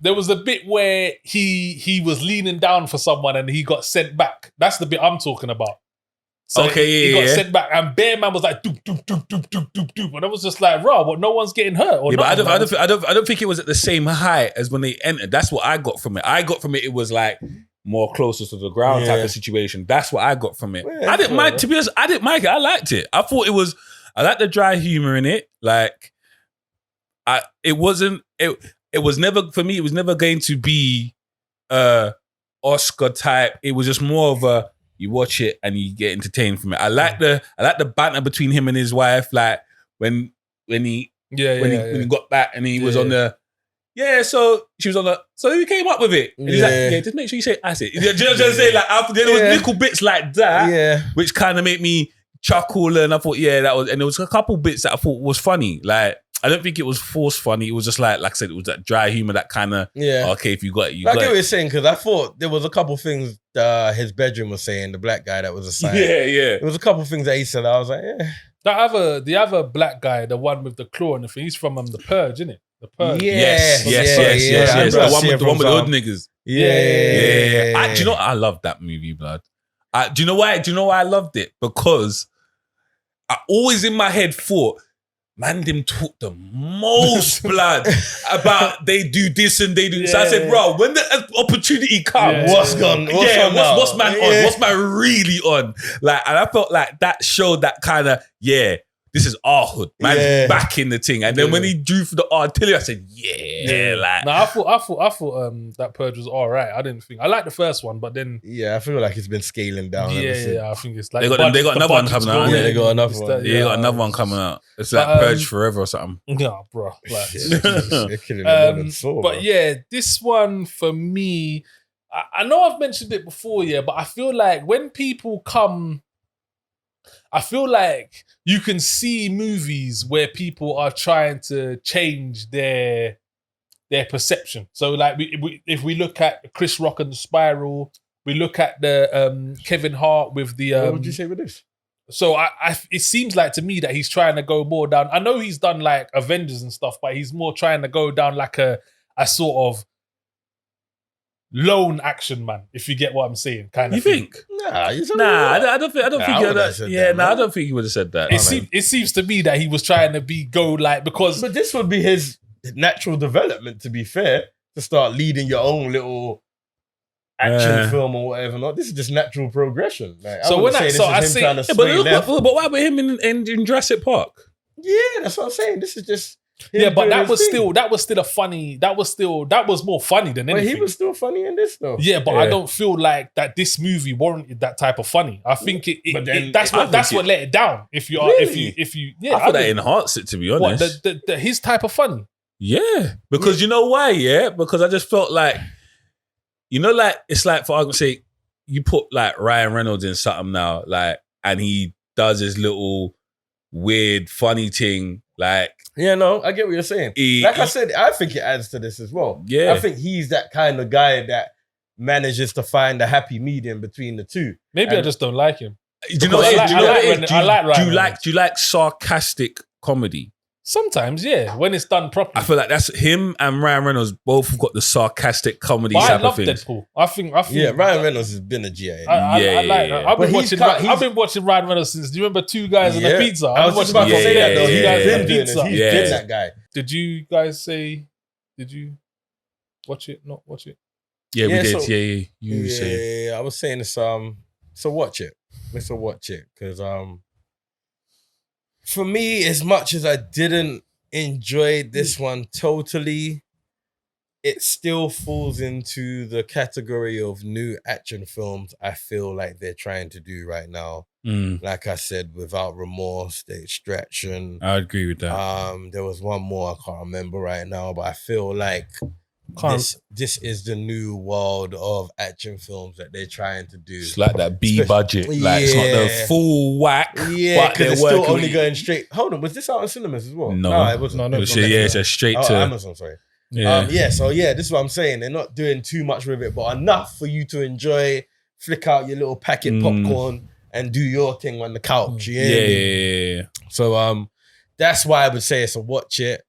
There was a bit where he was leaning down for someone and he got sent back. That's the bit I'm talking about. So he got sent back and Bear Man was like doop doop doop doop doop doop doop, and I was just like, raw, but no one's getting hurt. Or but I don't think it was at the same height as when they entered. That's what I got from it. It was like more closer to the ground type of situation. That's what I got from it. I didn't mind. To be honest, I didn't mind it. I liked it. I thought it was. I liked the dry humor in it. Like, it wasn't. It was never, for me, it was never going to be Oscar type. It was just more of a, you watch it and you get entertained from it. I like the banter between him and his wife, like when he got back and he was on the, so she was on the, so who came up with it? And he's like, just make sure you say acid. You know what I'm saying? Like, there was little bits like that, which kind of made me chuckle, and I thought, that was, and there was a couple bits that I thought was funny, like, I don't think it was forced funny. It was just like I said, it was that dry humor, that kind of, okay, if you got it, you got it. I get what you're saying, because I thought there was a couple things his bedroom was saying, the black guy that was assigned. There was a couple things that he said, I was like, The other black guy, the one with the claw and the thing, he's from The Purge, isn't it? The Purge. Yes. The one with the hood niggas. Do you know what? I love that movie, blood. Do you know why? Do you know why I loved it? Because I always in my head thought, man, them talk the most blood about they do this and they do. So I said, bro, when the opportunity comes, what's man on? What's man really on? Like, and I felt like that showed that kind of, this is our hood. Man's back in the thing. And then when he drew for the artillery, I said, like. No, I thought that Purge was all right. I didn't think, I liked the first one, but then. I feel like it's been scaling down. I think it's like. They got another one coming out. Yeah, they got another one. They got another one coming out. It's like Purge Forever or something. Yeah, bro. Like, they're killing it more than Saw, but this one for me, I know I've mentioned it before, but I feel like when people come, I feel like you can see movies where people are trying to change their perception. So like if we look at Chris Rock and the Spiral, we look at the Kevin Hart with the... what would you say with this? So it seems like to me that he's trying to go more down. I know he's done like Avengers and stuff, but he's more trying to go down like a sort of lone action man, if you get what I'm saying. Kind of. You think? Nah, I don't think I don't think he would have said that. It seems to me that he was trying to go like, because... But this would be his natural development, to be fair, to start leading your own little action film or whatever. Not, this is just natural progression. Like, so when I say, but what about him in Jurassic Park? Yeah, that's what I'm saying. This is just but that was still a funny. That was more funny than anything. But he was still funny in this though. Yeah, but I don't feel like that this movie warranted that type of funny. I think that's what let it down. If you I thought that enhanced it, to be honest. His type of funny. Yeah, because you know why? Yeah, because I just felt like, like it's like, for argument's sake, you put like Ryan Reynolds in something now, like, and he does his little weird funny thing, like. Yeah, no, I get what you're saying. I said, I think it adds to this as well. Yeah, I think he's that kind of guy that manages to find a happy medium between the two. Maybe I just don't like him. Do you like sarcastic comedy? Sometimes, yeah, when it's done properly. I feel like that's him and Ryan Reynolds both have got the sarcastic comedy But I type love of things. Deadpool. I think. Yeah, Ryan Reynolds has been a GA. I like that. I've But been watching Ryan Reynolds since. Do you remember Two Guys and a Pizza? I was just about to say that though. He's been doing this. He's been that guy. Did you guys say? Did you watch it? Not watch it? Yeah, we did. So, You say. I was saying this. So watch it. Let's watch it because for me, as much as I didn't enjoy this one totally, it still falls into the category of new action films I feel like they're trying to do right now. Like I said, Without Remorse, The Extraction. I agree with that. There was one more I can't remember right now, but I feel like this is the new world of action films that they're trying to do. It's like that B budget. Like it's not the full whack. Yeah, because it's still only going straight. Hold on, was this out in cinemas as well? No, it wasn't. No, it's just straight to Amazon. Sorry. Yeah. This is what I'm saying. They're not doing too much with it, but enough for you to enjoy, flick out your little packet popcorn and do your thing on the couch. Yeah. So that's why I would say it's a watch it.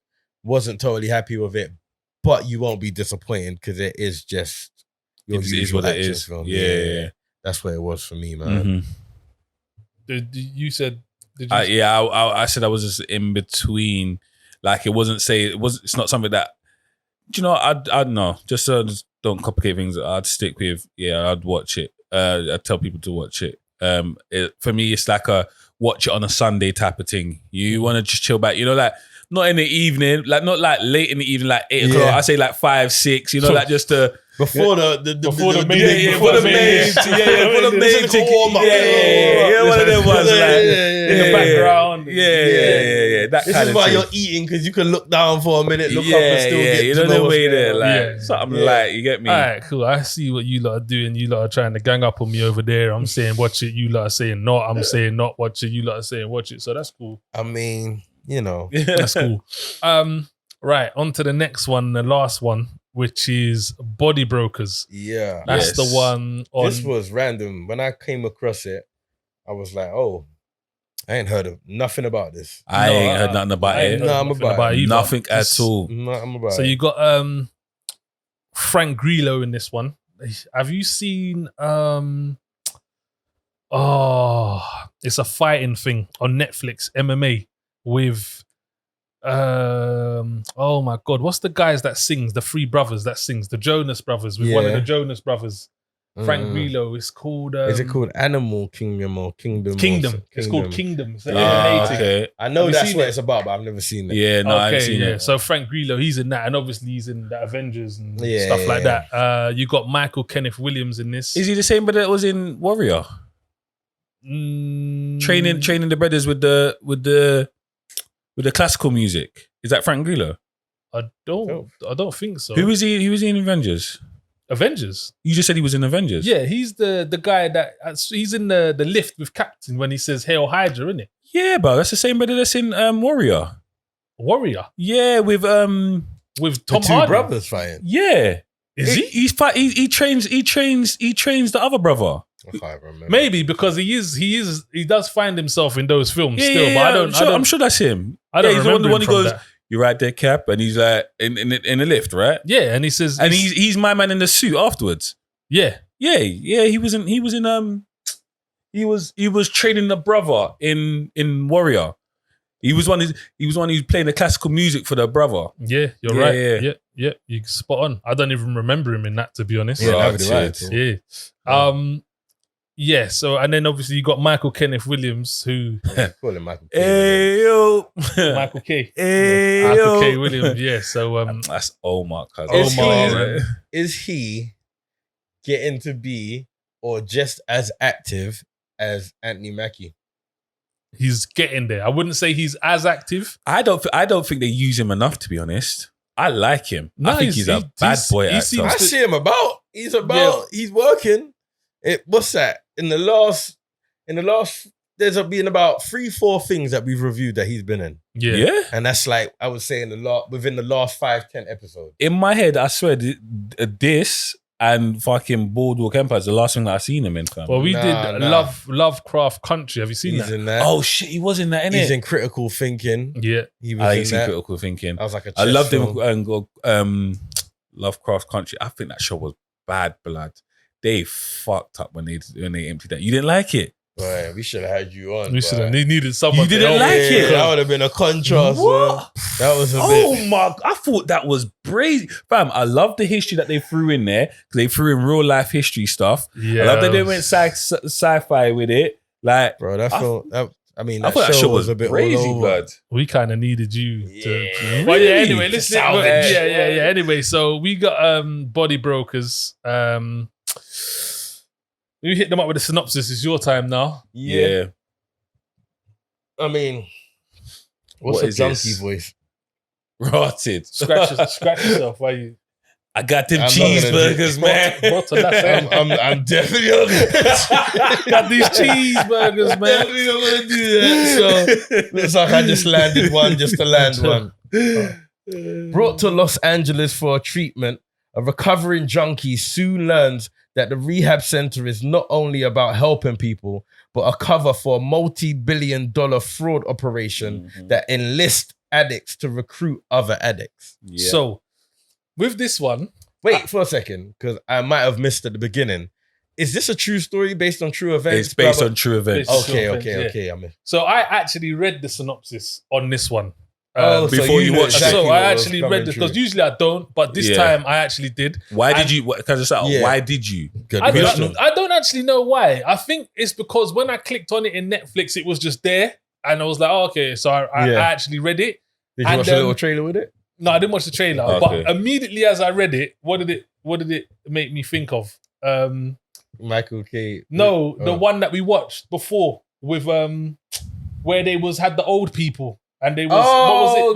Wasn't totally happy with it, but you won't be disappointed because it is just your usual action film. Yeah. That's what it was for me, man. You said? I said I was just in between. Like it wasn't it's not something that. Do you know? I'd know. Just don't complicate things. I'd stick with. Yeah, I'd watch it. I'd tell people to watch it. For me, it's like a watch it on a Sunday type of thing. You want to just chill back. You know, like not in the evening, like not like late in the evening, like 8 o'clock. I say like 5, 6. You know, like just to. Before the main ticket. One of them ones in the background. Yeah. This is why you're eating because you can look down for a minute, look up and still get you know the way there, like something like you get me. All right, cool. I see what you lot are doing. You lot are trying to gang up on me over there. I'm saying watch it. You lot are saying not. I'm saying not watch it. You lot are saying watch it. So that's cool. I mean, you know, that's cool. Right, on to the next one, the last one, which is Body Brokers. Yeah. That's the one on... This was random. When I came across it, I was like, oh, I ain't heard of nothing about this. I ain't heard nothing about it. Nothing at all. Nothing about it. So you got Frank Grillo in this one. Have you seen... it's a fighting thing on Netflix, MMA, with... oh my god, what's the guys that sings, the three brothers that sings, the Jonas Brothers, with one of the Jonas Brothers, Frank Grillo. It's called is it called Animal Kingdom or Kingdom? It's called Kingdom. So okay. I know that's what it's about, but I've never seen it. Yeah, no, I haven't seen it. So Frank Grillo, he's in that, and obviously he's in the Avengers and stuff like that. You got Michael Kenneth Williams in this. Is he the same but that was in Warrior? Training the brothers with the classical music. Is that Frank Grillo? I don't think so. Who was he? Who was he in Avengers? Avengers? You just said he was in Avengers. Yeah, he's the guy that he's in the lift with Captain when he says "Hail Hydra," isn't it? Yeah, bro, that's the same brother that's in Warrior. Warrior? Yeah, with Tom the two brothers fighting. Yeah, is he? He trains the other brother. I can't remember. Maybe because he does find himself in those films still. Yeah, but I'm sure that's him. I don't remember the one who goes, that. "You're right there, Cap," and he's like in the lift, right? Yeah, and he says, and he's my man in the suit afterwards. Yeah. He was training the brother in Warrior. He was one who's playing the classical music for the brother. Yeah, you're right. Yeah, you spot on. I don't even remember him in that, to be honest. Yeah, so and then obviously you got Michael Kenneth Williams, who call him Michael K. Michael K. Michael K. Williams. Yeah, so that's Omar. Cousin. Is he getting to be or just as active as Anthony Mackie? He's getting there. I wouldn't say he's as active. I don't think they use him enough, to be honest. I like him. I think he's a bad boy actor. I see him about. He's working. What's that? In the last, there's been about 3-4 things that we've reviewed that he's been in. Yeah. And that's like, I would say within the last 5-10 episodes. In my head, I swear, this and fucking Boardwalk Empire is the last thing that I seen him in, fam. Well, we Nah, did nah. Lovecraft Country. Have you seen He's that? in that. Oh shit, he was in that, innit? He's in Critical Thinking. Yeah. He was I in ain't seen that. Critical Thinking. I was like a I chess loved film. him. Lovecraft Country. I think that show was bad, blood. They fucked up when they emptied that. You didn't like it? Boy, we should have had you on. We should have boy. needed someone. You didn't to help like me. it? That would have been a contrast. What? Man. That was a Oh bit. my! I thought that was brazy, fam. I love the history that they threw in there because they threw in real life history stuff. Yeah. I love that they went sci-fi with it. Like, Bro, that film. I mean, I that thought that show was a bit crazy, all over. blood. We kind of needed you to. Yeah. But yeah, Really? anyway, listen. Salvage. Yeah. Anyway, so we got Body Brokers. You hit them up with a synopsis. It's your time now. Yeah. I mean, what's What a is junkie this? voice? Rotted. Scratch yourself. Why you? I got them I'm not gonna cheeseburgers, do- man. Bottom, that's it. I'm definitely not gonna Got these cheeseburgers, man. definitely not gonna do that. So looks like I just landed one just to land one. Brought to Los Angeles for a treatment, a recovering junkie soon learns that the rehab center is not only about helping people, but a cover for a multi-billion-dollar fraud operation that enlists addicts to recruit other addicts. Yeah. So, with this one, Wait for a second, because I might have missed at the beginning. Is this a true story based on true events? It's based Blah, on true events. It's- blah. True Okay. events, I mean, so I actually read the synopsis on this one. so before you knew watched it. exactly So what I was actually coming read this true. because usually I don't, but this Yeah. time I actually did. Why did And- you? Can I just say, Yeah. why did you? Good I question. don't actually know why. I think it's because when I clicked on it in Netflix, it was just there, and I was like, oh, okay. So I Yeah. actually read it. Did you and, watch a little trailer with it? No, I didn't watch the trailer, Okay. but immediately as I read it, what did it make me think of? Michael K. No, the Oh. one that we watched before with where they had the old people and they was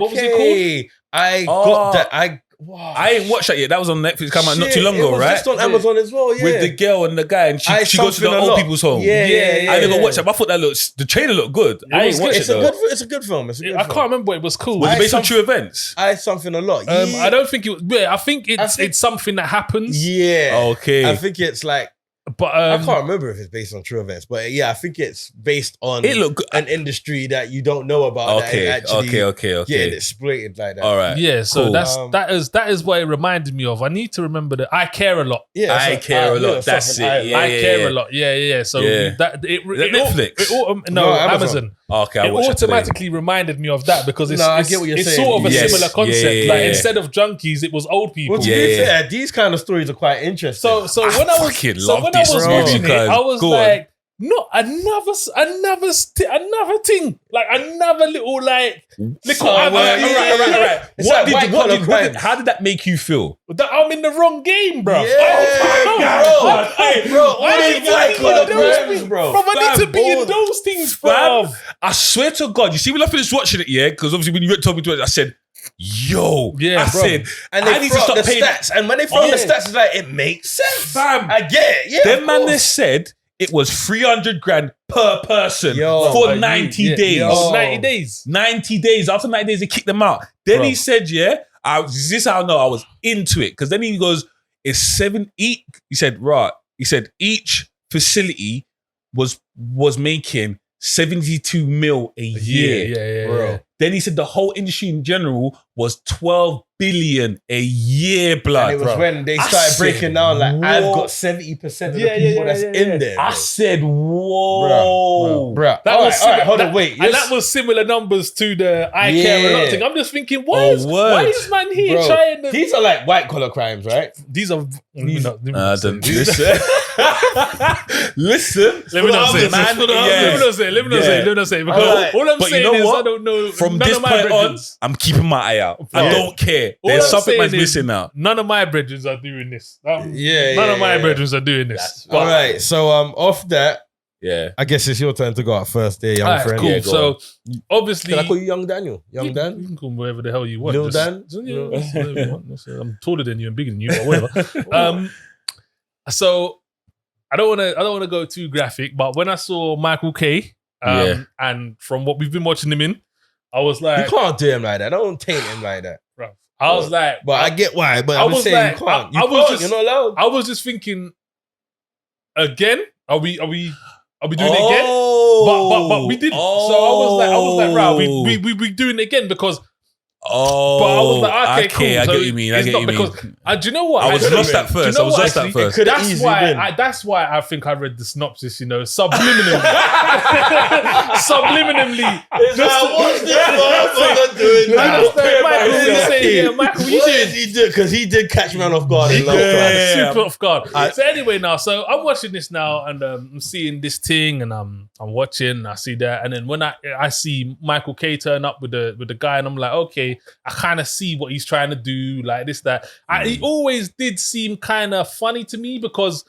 what was it called? Okay. I Oh. got that. Wow. I ain't watched that yet. That was on Netflix. Come out not Shit, too long it ago, was right? just on Amazon as well, yeah. With the girl and the guy, and she goes to the Something a old Lot. people's home. Yeah. I didn't go watch it. But I thought the trailer looked good. I was ain't good. watched it It's a though. good. It's a good film. It's a good I film. can't remember. It was cool. Was it I based on some- true events? I something a lot. Yeah. I don't think it was. Yeah, I think it's think- it's something that happens. Yeah. Okay. I think it's like But I can't remember if it's based on true events, but yeah, I think it's based on It looked good. an industry that you don't know about. Okay. That actually Okay. getting exploited like that. All right. Yeah, so Cool. that is what it reminded me of. I need to remember that I care a lot. Yeah, I so care a lot. yeah, That's something it. I- I care a lot. Yeah. So Yeah. that it, Is that Netflix? No, No, Amazon. Amazon. Okay. I It watched it today. automatically reminded me of that because it's, No, I it's, get what you're it's saying. sort of a Yes. similar concept. Yeah. Like instead of junkies, it was old people. Well, to Yeah. be fair, these kind of stories are quite interesting. So I when I was fucking so love when I this was movie, watching it, guys. I was Go on. like, no, another thing, like another little like little. All right. It's like white collar crimes. How did that make you feel? That I'm in the wrong game, bro. Yeah, bro. Hey, Bro, all I these need white to be collar in those crimes, things, bro. Bro, I need to Fam, be in boy. those things, bro. Fam, I swear to God, you see when I finished watching it, yeah? Because obviously when you told me to watch it, I said, yo. Yeah, I bro. said, And I they need throw to out stop the paying. stats. And when they throw out the Yeah. stats, it's like, it makes sense. Fam, I get it. Yeah. them of man course. they said it was 300 grand per person Yo. for Like, 90 yeah, days. yeah. Yo. 90 days. 90 days. After 90 days, they kicked them out. Then Bro. he said, yeah, this is how I know I was into it. Because then he goes, it's 7 each. He said, right. He said, each facility was making 72 mil a year. Yeah. Bro. Then he said the whole industry in general was 12 billion a year, blood. And it was bro. when they I started said, breaking down, like, I've whoa. got 70% of Yeah, the people yeah, that's yeah, in yeah. there. I bro. said, whoa. Bruh. That All was right, hold on, that- wait. And that was similar numbers to the I care a lot Yeah. thing. I'm just thinking, why Oh, is word. man here Bro, trying to? these are like white collar crimes, right? These are. Let me not say. Listen. Listen. Let me not say, man. Let me Yeah. not say. Let me not Yeah. say. Let me not say. Because Alright. all I'm But you saying know is what? I don't know. From none this of my point on, brethrens- I'm keeping my eye out. I Yeah. don't care. All There's I'm something saying man's is missing out. None of my brethrens are doing this. Yeah, None yeah, of my yeah. brethrens are doing this. All right, so off that, Yeah. I guess it's your turn to go out first there, young Alright, friend. cool. Yeah, go So obviously, Can I call you Young Daniel? Young you Dan? can call me whatever the hell you want. Lil Dan? Whatever you want. I'm taller than you and bigger than you, but whatever. So I don't want to go too graphic, but when I saw Michael K, and from what we've been watching him in, I was You like, can't do him like that. Don't taint him like that. bruv, I was like, but I get why. But I I'm was saying like, you can't. I was just- You're not allowed. I was just thinking, again, are we doing it again? But we didn't. So I was like, right, we doing it again because. Oh, But I was like, okay, cool. I So get what you mean. I it's get not what you mean. because do you know what? I was could've lost been. at first. Do you know I was what, lost at actually? first. That's why I think I read the synopsis. You know, subliminally. Subliminally. What's this motherfucker doing now? Michael, you say, yeah, Michael, what you What doing? did he do? Because he did catch me off guard. in love class. Super off guard. So anyway, now, so I'm watching this now, and I'm seeing this thing, and I'm watching. I see that, and then when I see Michael K turn up with the guy, and I'm like, okay, I kind of see what he's trying to do, like this, that. He always did seem kind of funny to me because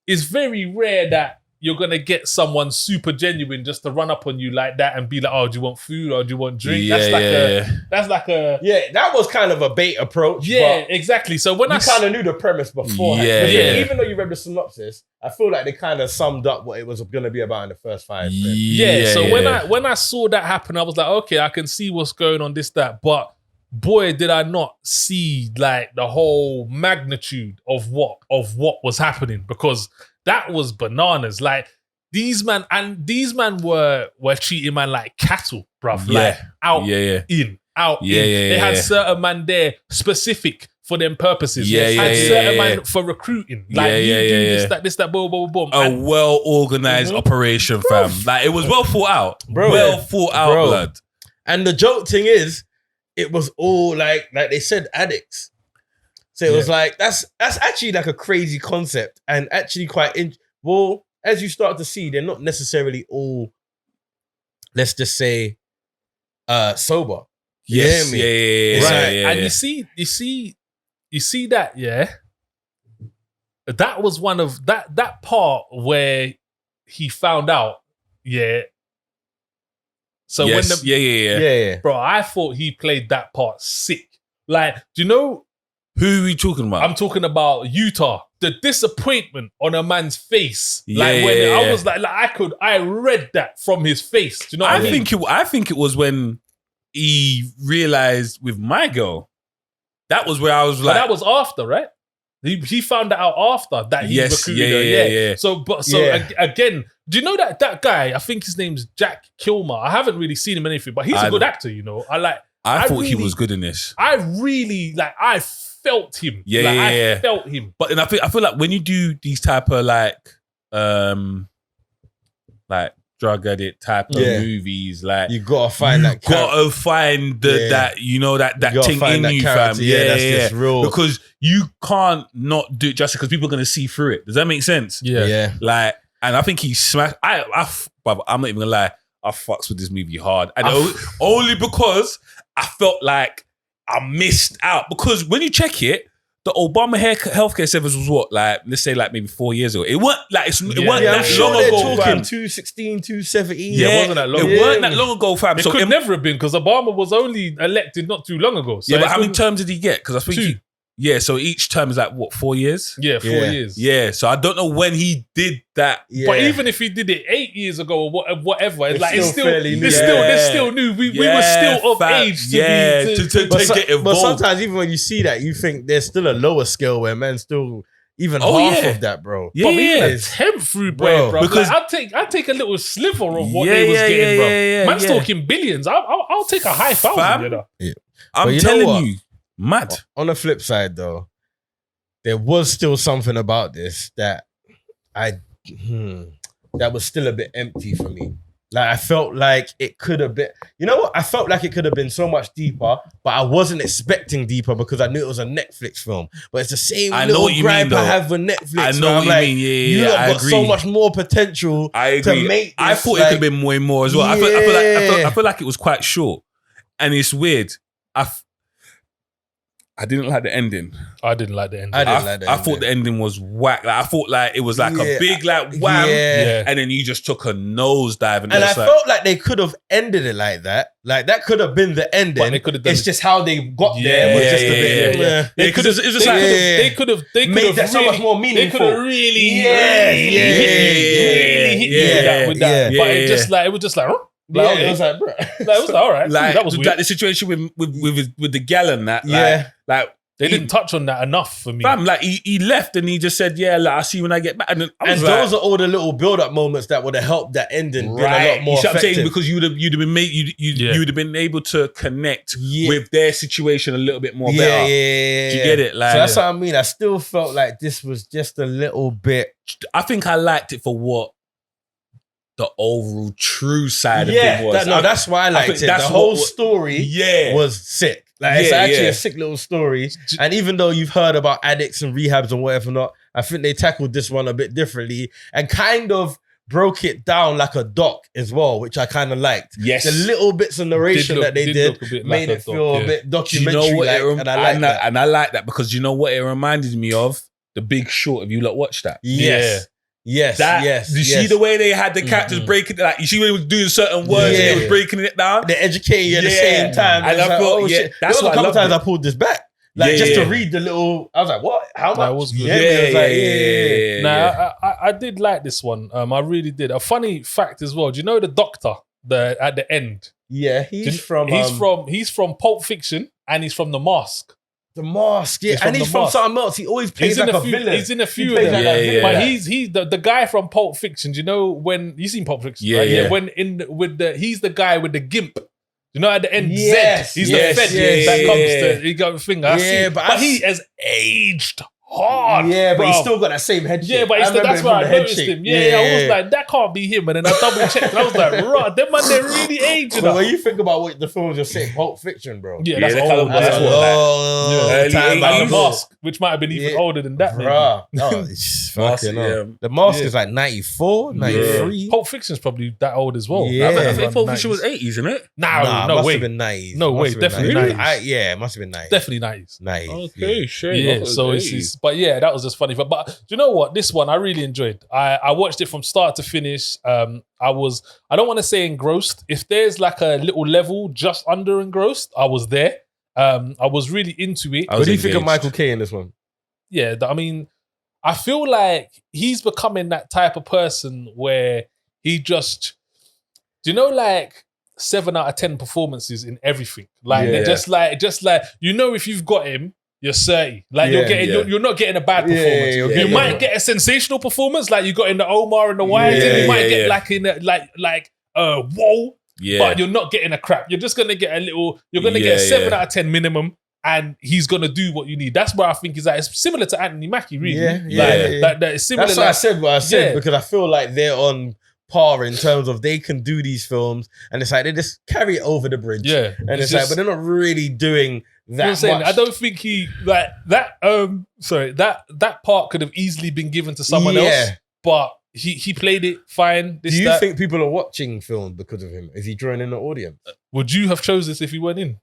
it's very rare that you're gonna get someone super genuine just to run up on you like that and be like, "Oh, do you want food or do you want drink?" Yeah, That's like a That was kind of a bait approach. yeah, but exactly. So when you kind of knew the premise before. Yeah. Even though you read the synopsis, I feel like they kind of summed up what it was going to be about in the first 5 minutes. when I saw that happen, I was like, okay, I can see what's going on, this, that. But boy, did I not see like the whole magnitude of what was happening, because that was bananas. Like these man were treating man like cattle, bruv. Like out, in, out, in. They had certain man there specific for them purposes. Certain man for recruiting. Like you do this, that, boom, boom, boom. A well-organized operation, fam. Like, it was well thought out. Well thought out, blood. And the joke thing is, it was all like they said, addicts. So it was like, that's actually like a crazy concept, and actually quite, well, as you start to see, they're not necessarily all, let's just say, sober. Yes. You hear me? Right. And you see that, that was one of that part where he found out, So when bro, I thought he played that part sick. Like, do you know who are we talking about? I'm talking about Utah. The disappointment on a man's face. I was like I read that from his face. Do you know what I mean? I think it was when he realized with my girl. That was where I was like, but that was after, right? He found that out after that he recruited her. So again, do you know that guy? I think his name's Jack Kilmer. I haven't really seen him in anything, but he's a good actor. You know, I thought he was good in this. I really I felt him. I felt him. But then I feel like when you do these type of like drug addict type of movies, like you gotta find that. Gotta find that that thing in you, fam. That's just real, because you can't not do it just because people are gonna see through it. Does that make sense? Yeah. Like, and I think he smashed. But I'm not even gonna lie. I fucks with this movie hard, and only because I felt like I missed out. Because when you check it, the Obama healthcare service was what, like, let's say like maybe 4 years ago. It weren't like it weren't that long ago. Talking 2016, 2017. Yeah, it wasn't that long. It weren't that long ago, fam. It could never have been, because Obama was only elected not too long ago. So but how many terms did he get? Because I think so each term is like what, 4 years? Yeah, 4 years. Yeah, so I don't know when he did that. Yeah. But even if he did it 8 years ago or whatever, it's still fairly new. It's still new. We were still of age to get involved. But sometimes even when you see that, you think there's still a lower scale where men still even half of that, bro. Yeah, but even a tenth through bread, bro. Because like, I take a little sliver of what they was getting, bro. Man's talking billions. I'll take a high thousand, you know. Yeah. I'm telling you. Mad. On the flip side, though, there was still something about this that that was still a bit empty for me. Like, I felt like it could have been, you know what? I felt like it could have been so much deeper, but I wasn't expecting deeper because I knew it was a Netflix film. But it's the same little gripe I have with Netflix. I know what you mean. You got so much more potential to make this. I thought it could have been way more as well. I feel like it was quite short. And it's weird. I didn't like the ending. I didn't like the ending. I thought the ending was whack. Like, I thought like it was like a big like wham, and then you just took a nosedive. And I felt like they could have ended it like that. Like that could have been the ending. But they could have done just how they got there was just a bit. They could have. They could have made that so much more meaningful. They could have really hit you with that. But it was just like, huh? Like, okay. it was like, bro. Like, it was like, all right, Like, that was weird. like the situation with the gal and that. Yeah. Like They didn't touch on that enough for me. fam, like he left and he just said, yeah, like, I'll see you when I get back. And then I was And like, those are all the little build-up moments that would have helped that ending be a lot more you see what I'm saying? effective. Because you'd have been made, you would have been able to connect with their situation a little bit more better. Yeah. Do you get it? Like, So that's what I mean. I still felt like this was just a little bit. I think I liked it for what the overall true side of it was. That's why I liked think it. that's The whole what- story Yeah. was sick. Like, it's Yeah, actually yeah. a sick little story. And even though you've heard about addicts and rehabs and whatever not, I think they tackled this one a bit differently and kind of broke it down like a doc as well, which I kind of liked. Yes. The little bits of narration that they did made it feel a bit Do you know documentary what? and I like that. And I like that because you know what it reminded me of? The Big Short. If you lot watch that. Yes. Yes. You see the way they had the characters breaking it, like you see when they was doing certain words and they was breaking it down. They educate you at the same time. And I thought, shit. that's There was why a couple times I I pulled this back. Like just to read the little, I was like, what? How much? That was good. Yeah. Nah, I did like this one. I really did. A funny fact as well. Do you know the doctor at the end? Yeah, he's from Pulp Fiction and he's from The Mask. The Mask, yeah. And he's from something else. He always plays like a villain. He's in a few of them. Yeah. But he's the guy from Pulp Fiction. Do you know when you seen Pulp Fiction? Yeah, right? yeah. When he's the guy with the gimp. You know, at the end, Yes, Zed. He's yes, the Fed yes, that yeah, comes yeah. to. He got a finger. I Yeah, see. but he has aged hard. Yeah, but bro. he's still got that same head shape. Yeah, but that's why I noticed him. Yeah, I was like, that can't be him. And then I double checked and I was like, right, them man, they're really aging But up. when you think about what the films are saying, Pulp Fiction, bro. Yeah, that's they're old. kind of- That's that's old. what- Early Like The 80s. Mask, which might have been even older than that. maybe. Bruh. No, it's Mask, fucking yeah. up. The Mask is like 94, 93. Pulp Fiction's probably that old as well. Yeah. I think Pulp Around Fiction was 90s. 80s, isn't it? Nah, No must way. have been 90s. No Must way, have been definitely 90s. 90s. Yeah, it must have been 90s. Definitely 90s. 90s. Shame. Yeah, so it's but yeah, that was just funny. But do you know what? This one I really enjoyed. I watched it from start to finish. I don't want to say engrossed. If there's like a little level just under engrossed, I was there. I was really into it. What do you think of Michael Caine in this one? Yeah, I mean, I feel like he's becoming that type of person where he just, do you know, like 7 out of 10 performances in everything. Like they're just like you know, if you've got him, you're 30. Like you're not getting a bad performance. You might get a sensational performance, like you got in the Omar and the Wise. You might get like in a, like whoa. Yeah. But you're not getting a crap. You're just gonna get a little. You're gonna get a 7 out of 10 minimum, and he's gonna do what you need. That's where I think he's at. It's similar to Anthony Mackie, really. That it's similar. That's why I said what I said because I feel like they're on par in terms of they can do these films, and it's like they just carry it over the bridge. Yeah, and it's like, but they're not really doing that much. I don't think he like that. That part could have easily been given to someone else, but he played it fine. Do you think people are watching films because of him? Is he drawing in the audience? Would you have chose this if he weren't in?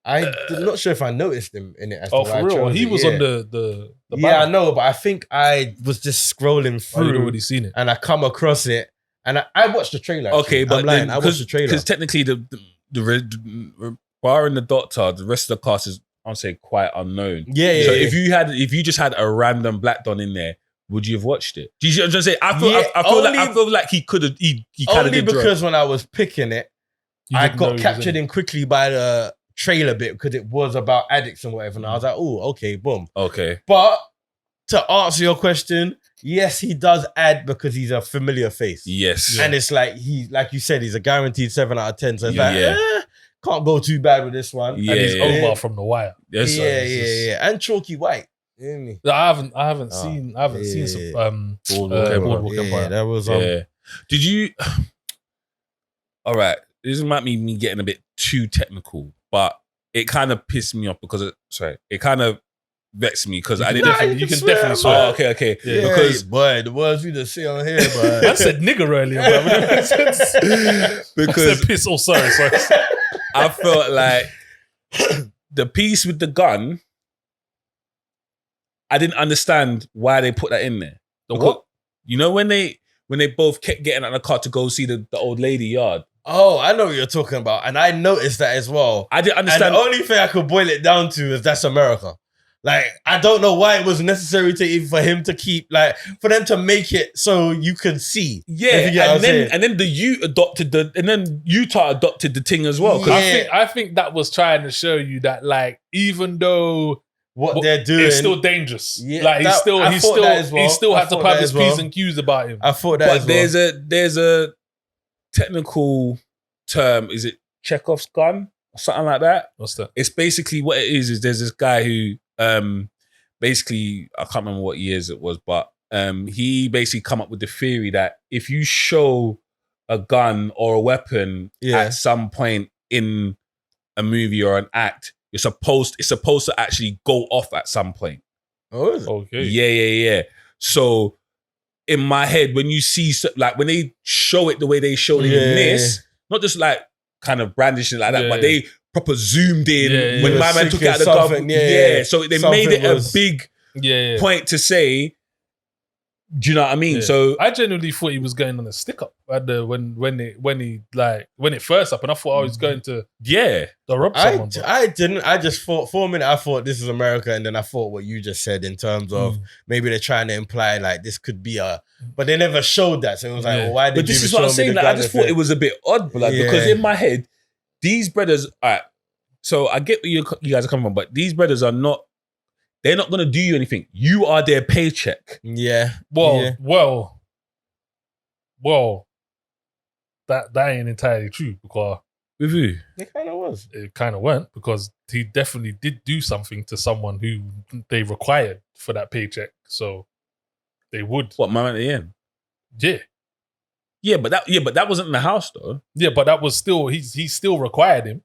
I'm not sure if I noticed him in it. As Oh, to for why I real? chose He it, was yeah. on the Yeah, I banner. know, but I think I was just scrolling You'd through already seen it. and I come across it, and I watched the trailer. Actually. Okay, but I'm lying. then, I watched the trailer. because technically the barring the Doctor, the rest of the cast is, I'll say, quite unknown. Yeah. So if you just had a random Black Don in there, would you have watched it? Do you see what I'm trying to say? I feel like he could have. He kind of Only did because when I was picking it, You I didn't know got he was captured in. in quickly by the trailer bit because it was about addicts and whatever. And I was like, oh, okay, boom. Okay. But to answer your question, yes, he does add because he's a familiar face. Yes. And it's like like you said, he's a guaranteed 7 out of 10. So it's Yeah. like, can't go too bad with this one. Yeah. And he's Omar from The Wire. Yes, Yeah. And Chalky White. You hear me? I haven't seen some Boardwalk Empire. Yeah, that was Yeah. Did you? All right. This might be me getting a bit too technical, but it kind of pissed me off because it kind of vexed me because I didn't. You can definitely swear. Oh, okay. Yeah, Because boy, the words we just say on here, but I said nigger earlier, bro. because I said piss. Oh, sorry. I felt like the piece with the gun, I didn't understand why they put that in there. What? You know when they both kept getting out of the car to go see the old lady yard. oh, I know what you're talking about, and I noticed that as well. I didn't And understand. the only thing I could boil it down to is that's America. Like, I don't know why it was necessary for him to keep, like, for them to make it so you could see. Yeah, and then Utah adopted the thing as well. I think that was trying to show you that, like, even though what they're doing, it's still dangerous. Yeah, like, he still had to have his P's and Q's about him. I thought that. But there's a technical term. Is it Chekhov's gun or something like that? What's that? It's basically what it is there's this guy who basically, I can't remember what years it was, but he basically come up with the theory that if you show a gun or a weapon at some point in a movie or an act, it's supposed to actually go off at some point. Oh, is it? Okay. Yeah. So in my head, when you see, like, when they show it the way they showed it in this, not just like kind of brandishing like that, but they proper zoomed in when my man took out the gun. So they made it a big point to say, do you know what I mean? Yeah. So I genuinely thought he was going on a stick up at the when it first happened. I thought I was going to the rob someone. I didn't. I just thought for a minute. I thought this is America, and then I thought what you just said in terms of maybe they're trying to imply like this could be but they never showed that. So it was like, well, why did But this is what I'm saying. Like, I just thought it was a bit odd, but because in my head, these brothers. All right, so I get where you guys are coming from, but these brothers are not. They're not going to do you anything. You are their paycheck. Yeah. Well. That ain't entirely true because with who? It kind of was. It kind of weren't because he definitely did do something to someone who they required for that paycheck. So they would. What, man at the end? Yeah. Yeah, but that wasn't in the house though. Yeah, but that was still he still required him.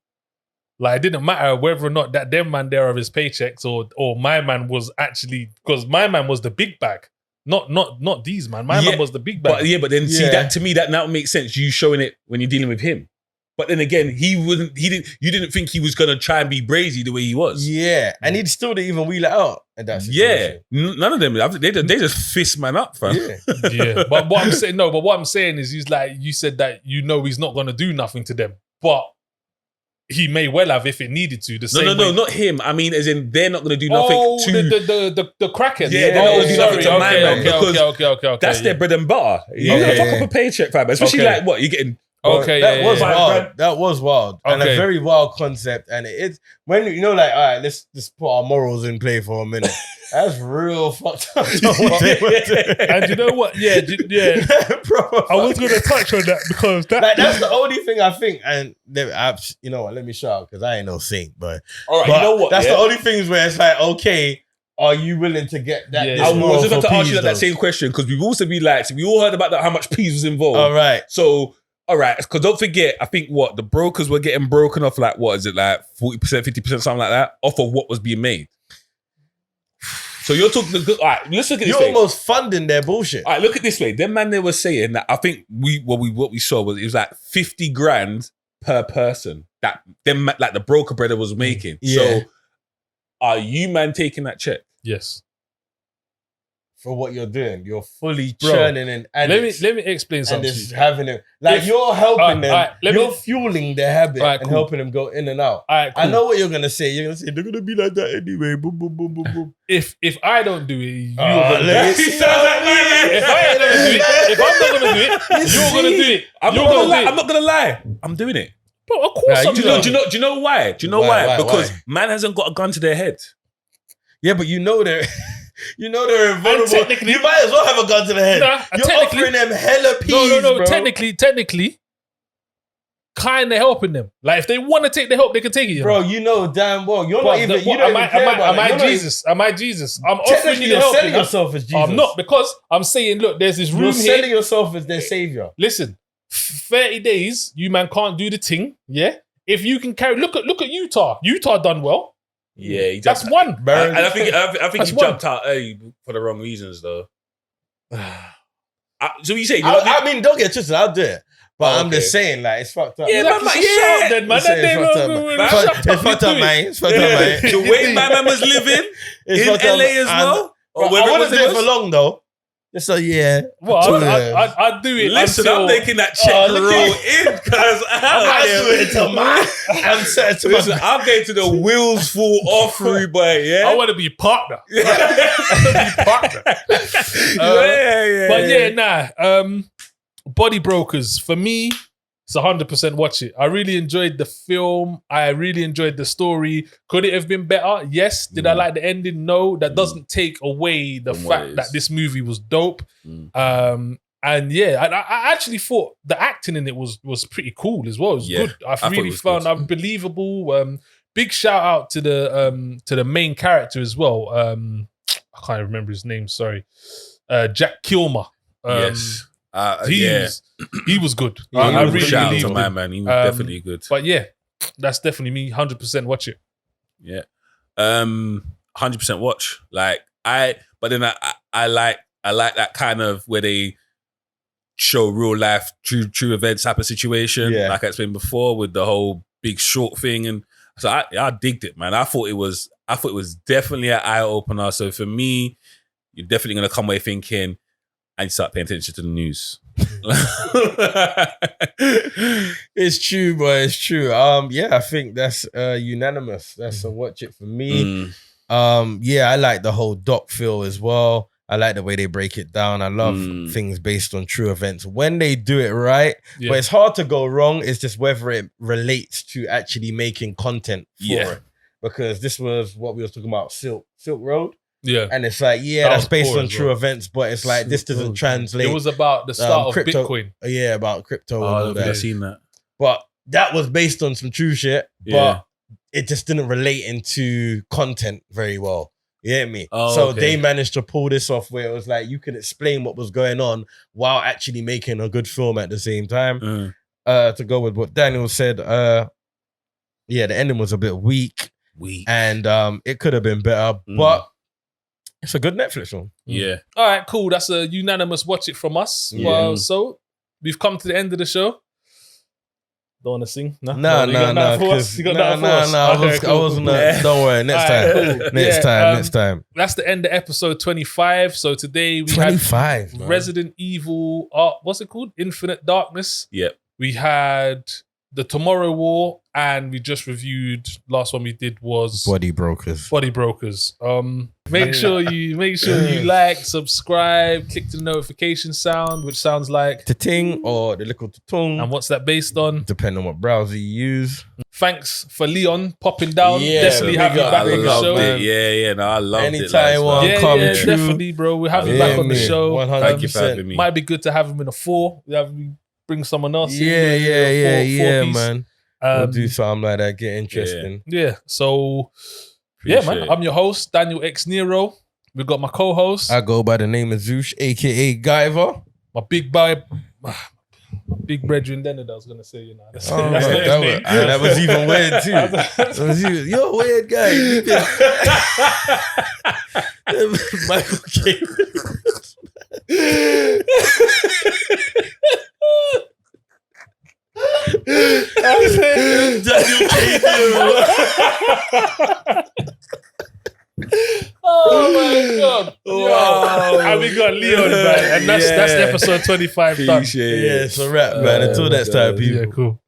Like, it didn't matter whether or not that them man there of his paychecks or my man was actually, because my man was the big bag, not these man. My man was the big bag. But then see that to me that now makes sense. You showing it when you're dealing with him. But then again, you didn't think he was gonna try and be brazy the way he was. Yeah, and he still didn't even wheel it out at that situation. None of them. They just fist man up, fam. Yeah. But what I'm saying is, he's like, you said that he's not gonna do nothing to them, but he may well have if it needed to. No, not him. I mean, as in they're not going to do nothing to the crackers. Yeah, they're not going to do nothing to my man because that's their bread and butter. You don't fuck up a paycheck, fam. Especially like what you're getting. Was wild. That was wild and a very wild concept. And it's when all right, let's just put our morals in play for a minute. That's real fucked up. And you know what? Yeah. I was going to touch on that because that's the only thing I think. And you know what? Let me shout because I ain't no saint, but all right, you know what? That's the only things where it's like, okay, are you willing to get that? I was about to ask you that same question because we've also been like, we all heard about how much peas was involved. All right, so. All right, because don't forget, I think the brokers were getting broken off like, what is it, like 40%, 50%, something like that, off of what was being made. So you're talking, all right, let's look at this You're almost funding their bullshit. All right, look at this way. Them man, they were saying that I think what we saw was it was like 50 grand per person that them like the broker brother was making. Yeah. So are you man taking that check? Yes. For what you're doing, you're fully churning in. Let me explain something. And just having it like you're helping them. You're fueling their habit and helping them go in and out. Cool. I know what you're gonna say. You're gonna say they're gonna be like that anyway. Boom, boom, boom, boom, boom. If I don't do it, you're gonna do it. If I'm not gonna do it, you're gonna do it. I'm not gonna lie. I'm doing it. Bro, of course I'm doing it. Do you know why? Do you know why? Because man hasn't got a gun to their head. Yeah, but you know they're invulnerable. You might as well have a gun to the head. You're offering them hella peas, No. bro. Technically, kind of helping them. Like, if they want to take the help, they can take it. Bro, you know damn well. You're not even. Am I Jesus? Am I Jesus? I'm offering you the help. You're selling yourself as Jesus. I'm not, because I'm saying, look, there's this room here. You're selling yourself as their savior. Listen, 30 days, you man can't do the thing. Yeah, if you can carry. Look at Utah. Utah done well. Yeah, that's one. And I think he jumped out early for the wrong reasons, though. So you say? I mean, don't get twisted. I'll do it, but I'm just saying, like, it's fucked up. Yeah, man. It's fucked up, man. It's fucked up, man. The way my man was living in LA as well. I wouldn't do it for long, though. So yeah. Well, Yeah. I'd do it. Listen, until, I'm making that check roll in because I'm going to the wheels fall off, Rude Boy. Yeah, I want to be partner. Body Brokers for me. It's 100% watch it. I really enjoyed the film. I really enjoyed the story. Could it have been better? Yes. Did I like the ending? No. That doesn't take away the fact that this movie was dope. And yeah, I actually thought the acting in it was pretty cool as well. It was good. I really found it believable. Big shout out to the main character as well. I can't remember his name. Sorry, Jack Kilmer. Yes. He was good. I really shout out to my man. He was definitely good. But yeah, that's definitely me. 100% watch it. Yeah, 100% watch. Like but then I like that kind of where they show real life, true events type of situation. Yeah. Like I explained before with the whole Big Short thing, and so I digged it, man. I thought it was definitely an eye opener. So for me, you're definitely gonna come away thinking, I need to start paying attention to the news. It's true, boy. It's true. Yeah, I think that's unanimous. That's a watch it for me. Yeah, I like the whole doc feel as well. I like the way they break it down. I love things based on true events when they do it right. Yeah. But it's hard to go wrong. It's just whether it relates to actually making content for it. Because this was what we were talking about, Silk Road. Yeah. And it's like, that's based on true events, but it's like this doesn't translate. It was about the start of crypto, Bitcoin. Yeah, about crypto and all that. I've seen that. But that was based on some true shit, but it just didn't relate into content very well. You hear me? So they managed to pull this off where it was like you can explain what was going on while actually making a good film at the same time. To go with what Daniel said, the ending was a bit weak. And it could have been better, but it's a good Netflix film. Yeah. All right, cool. That's a unanimous watch it from us. Yeah. Well, so we've come to the end of the show. Don't want to sing? No. You got nothing for us? You got nothing for us? I wasn't. Don't worry. Next time. Next time. That's the end of episode 25. So today we 25. had Resident Evil. What's it called? Infinite Darkness. Yep. We had The Tomorrow War, and we just reviewed. Last one we did was Body Brokers. Make sure you like, subscribe, click the notification sound, which sounds like Ta-ting or the little ta-tung. And what's that based on? Depending on what browser you use. Thanks for Leon popping down. Yeah, definitely have you back on the show. I loved it. Anytime you want to come true. Definitely, bro. We'll have you back on the show. 100%. Thank you for having me. Might be good to have him in a 4. We bring someone else. Yeah, piece. man. We'll do something like that. Get interesting. Yeah. So, Appreciate man. it. I'm your host, Daniel X Nero. We got my co-host. I go by the name of Zush, aka Guyver. My big boy. My big brethren, then I was gonna say, you know. That was even weird too. You're a weird guy. Michael K. Daniel K. Oh my god! Wow. And we got Leon, man, and that's episode 25 done. Appreciate it. Yeah, it's a wrap, man. Until next time, people. Yeah, cool.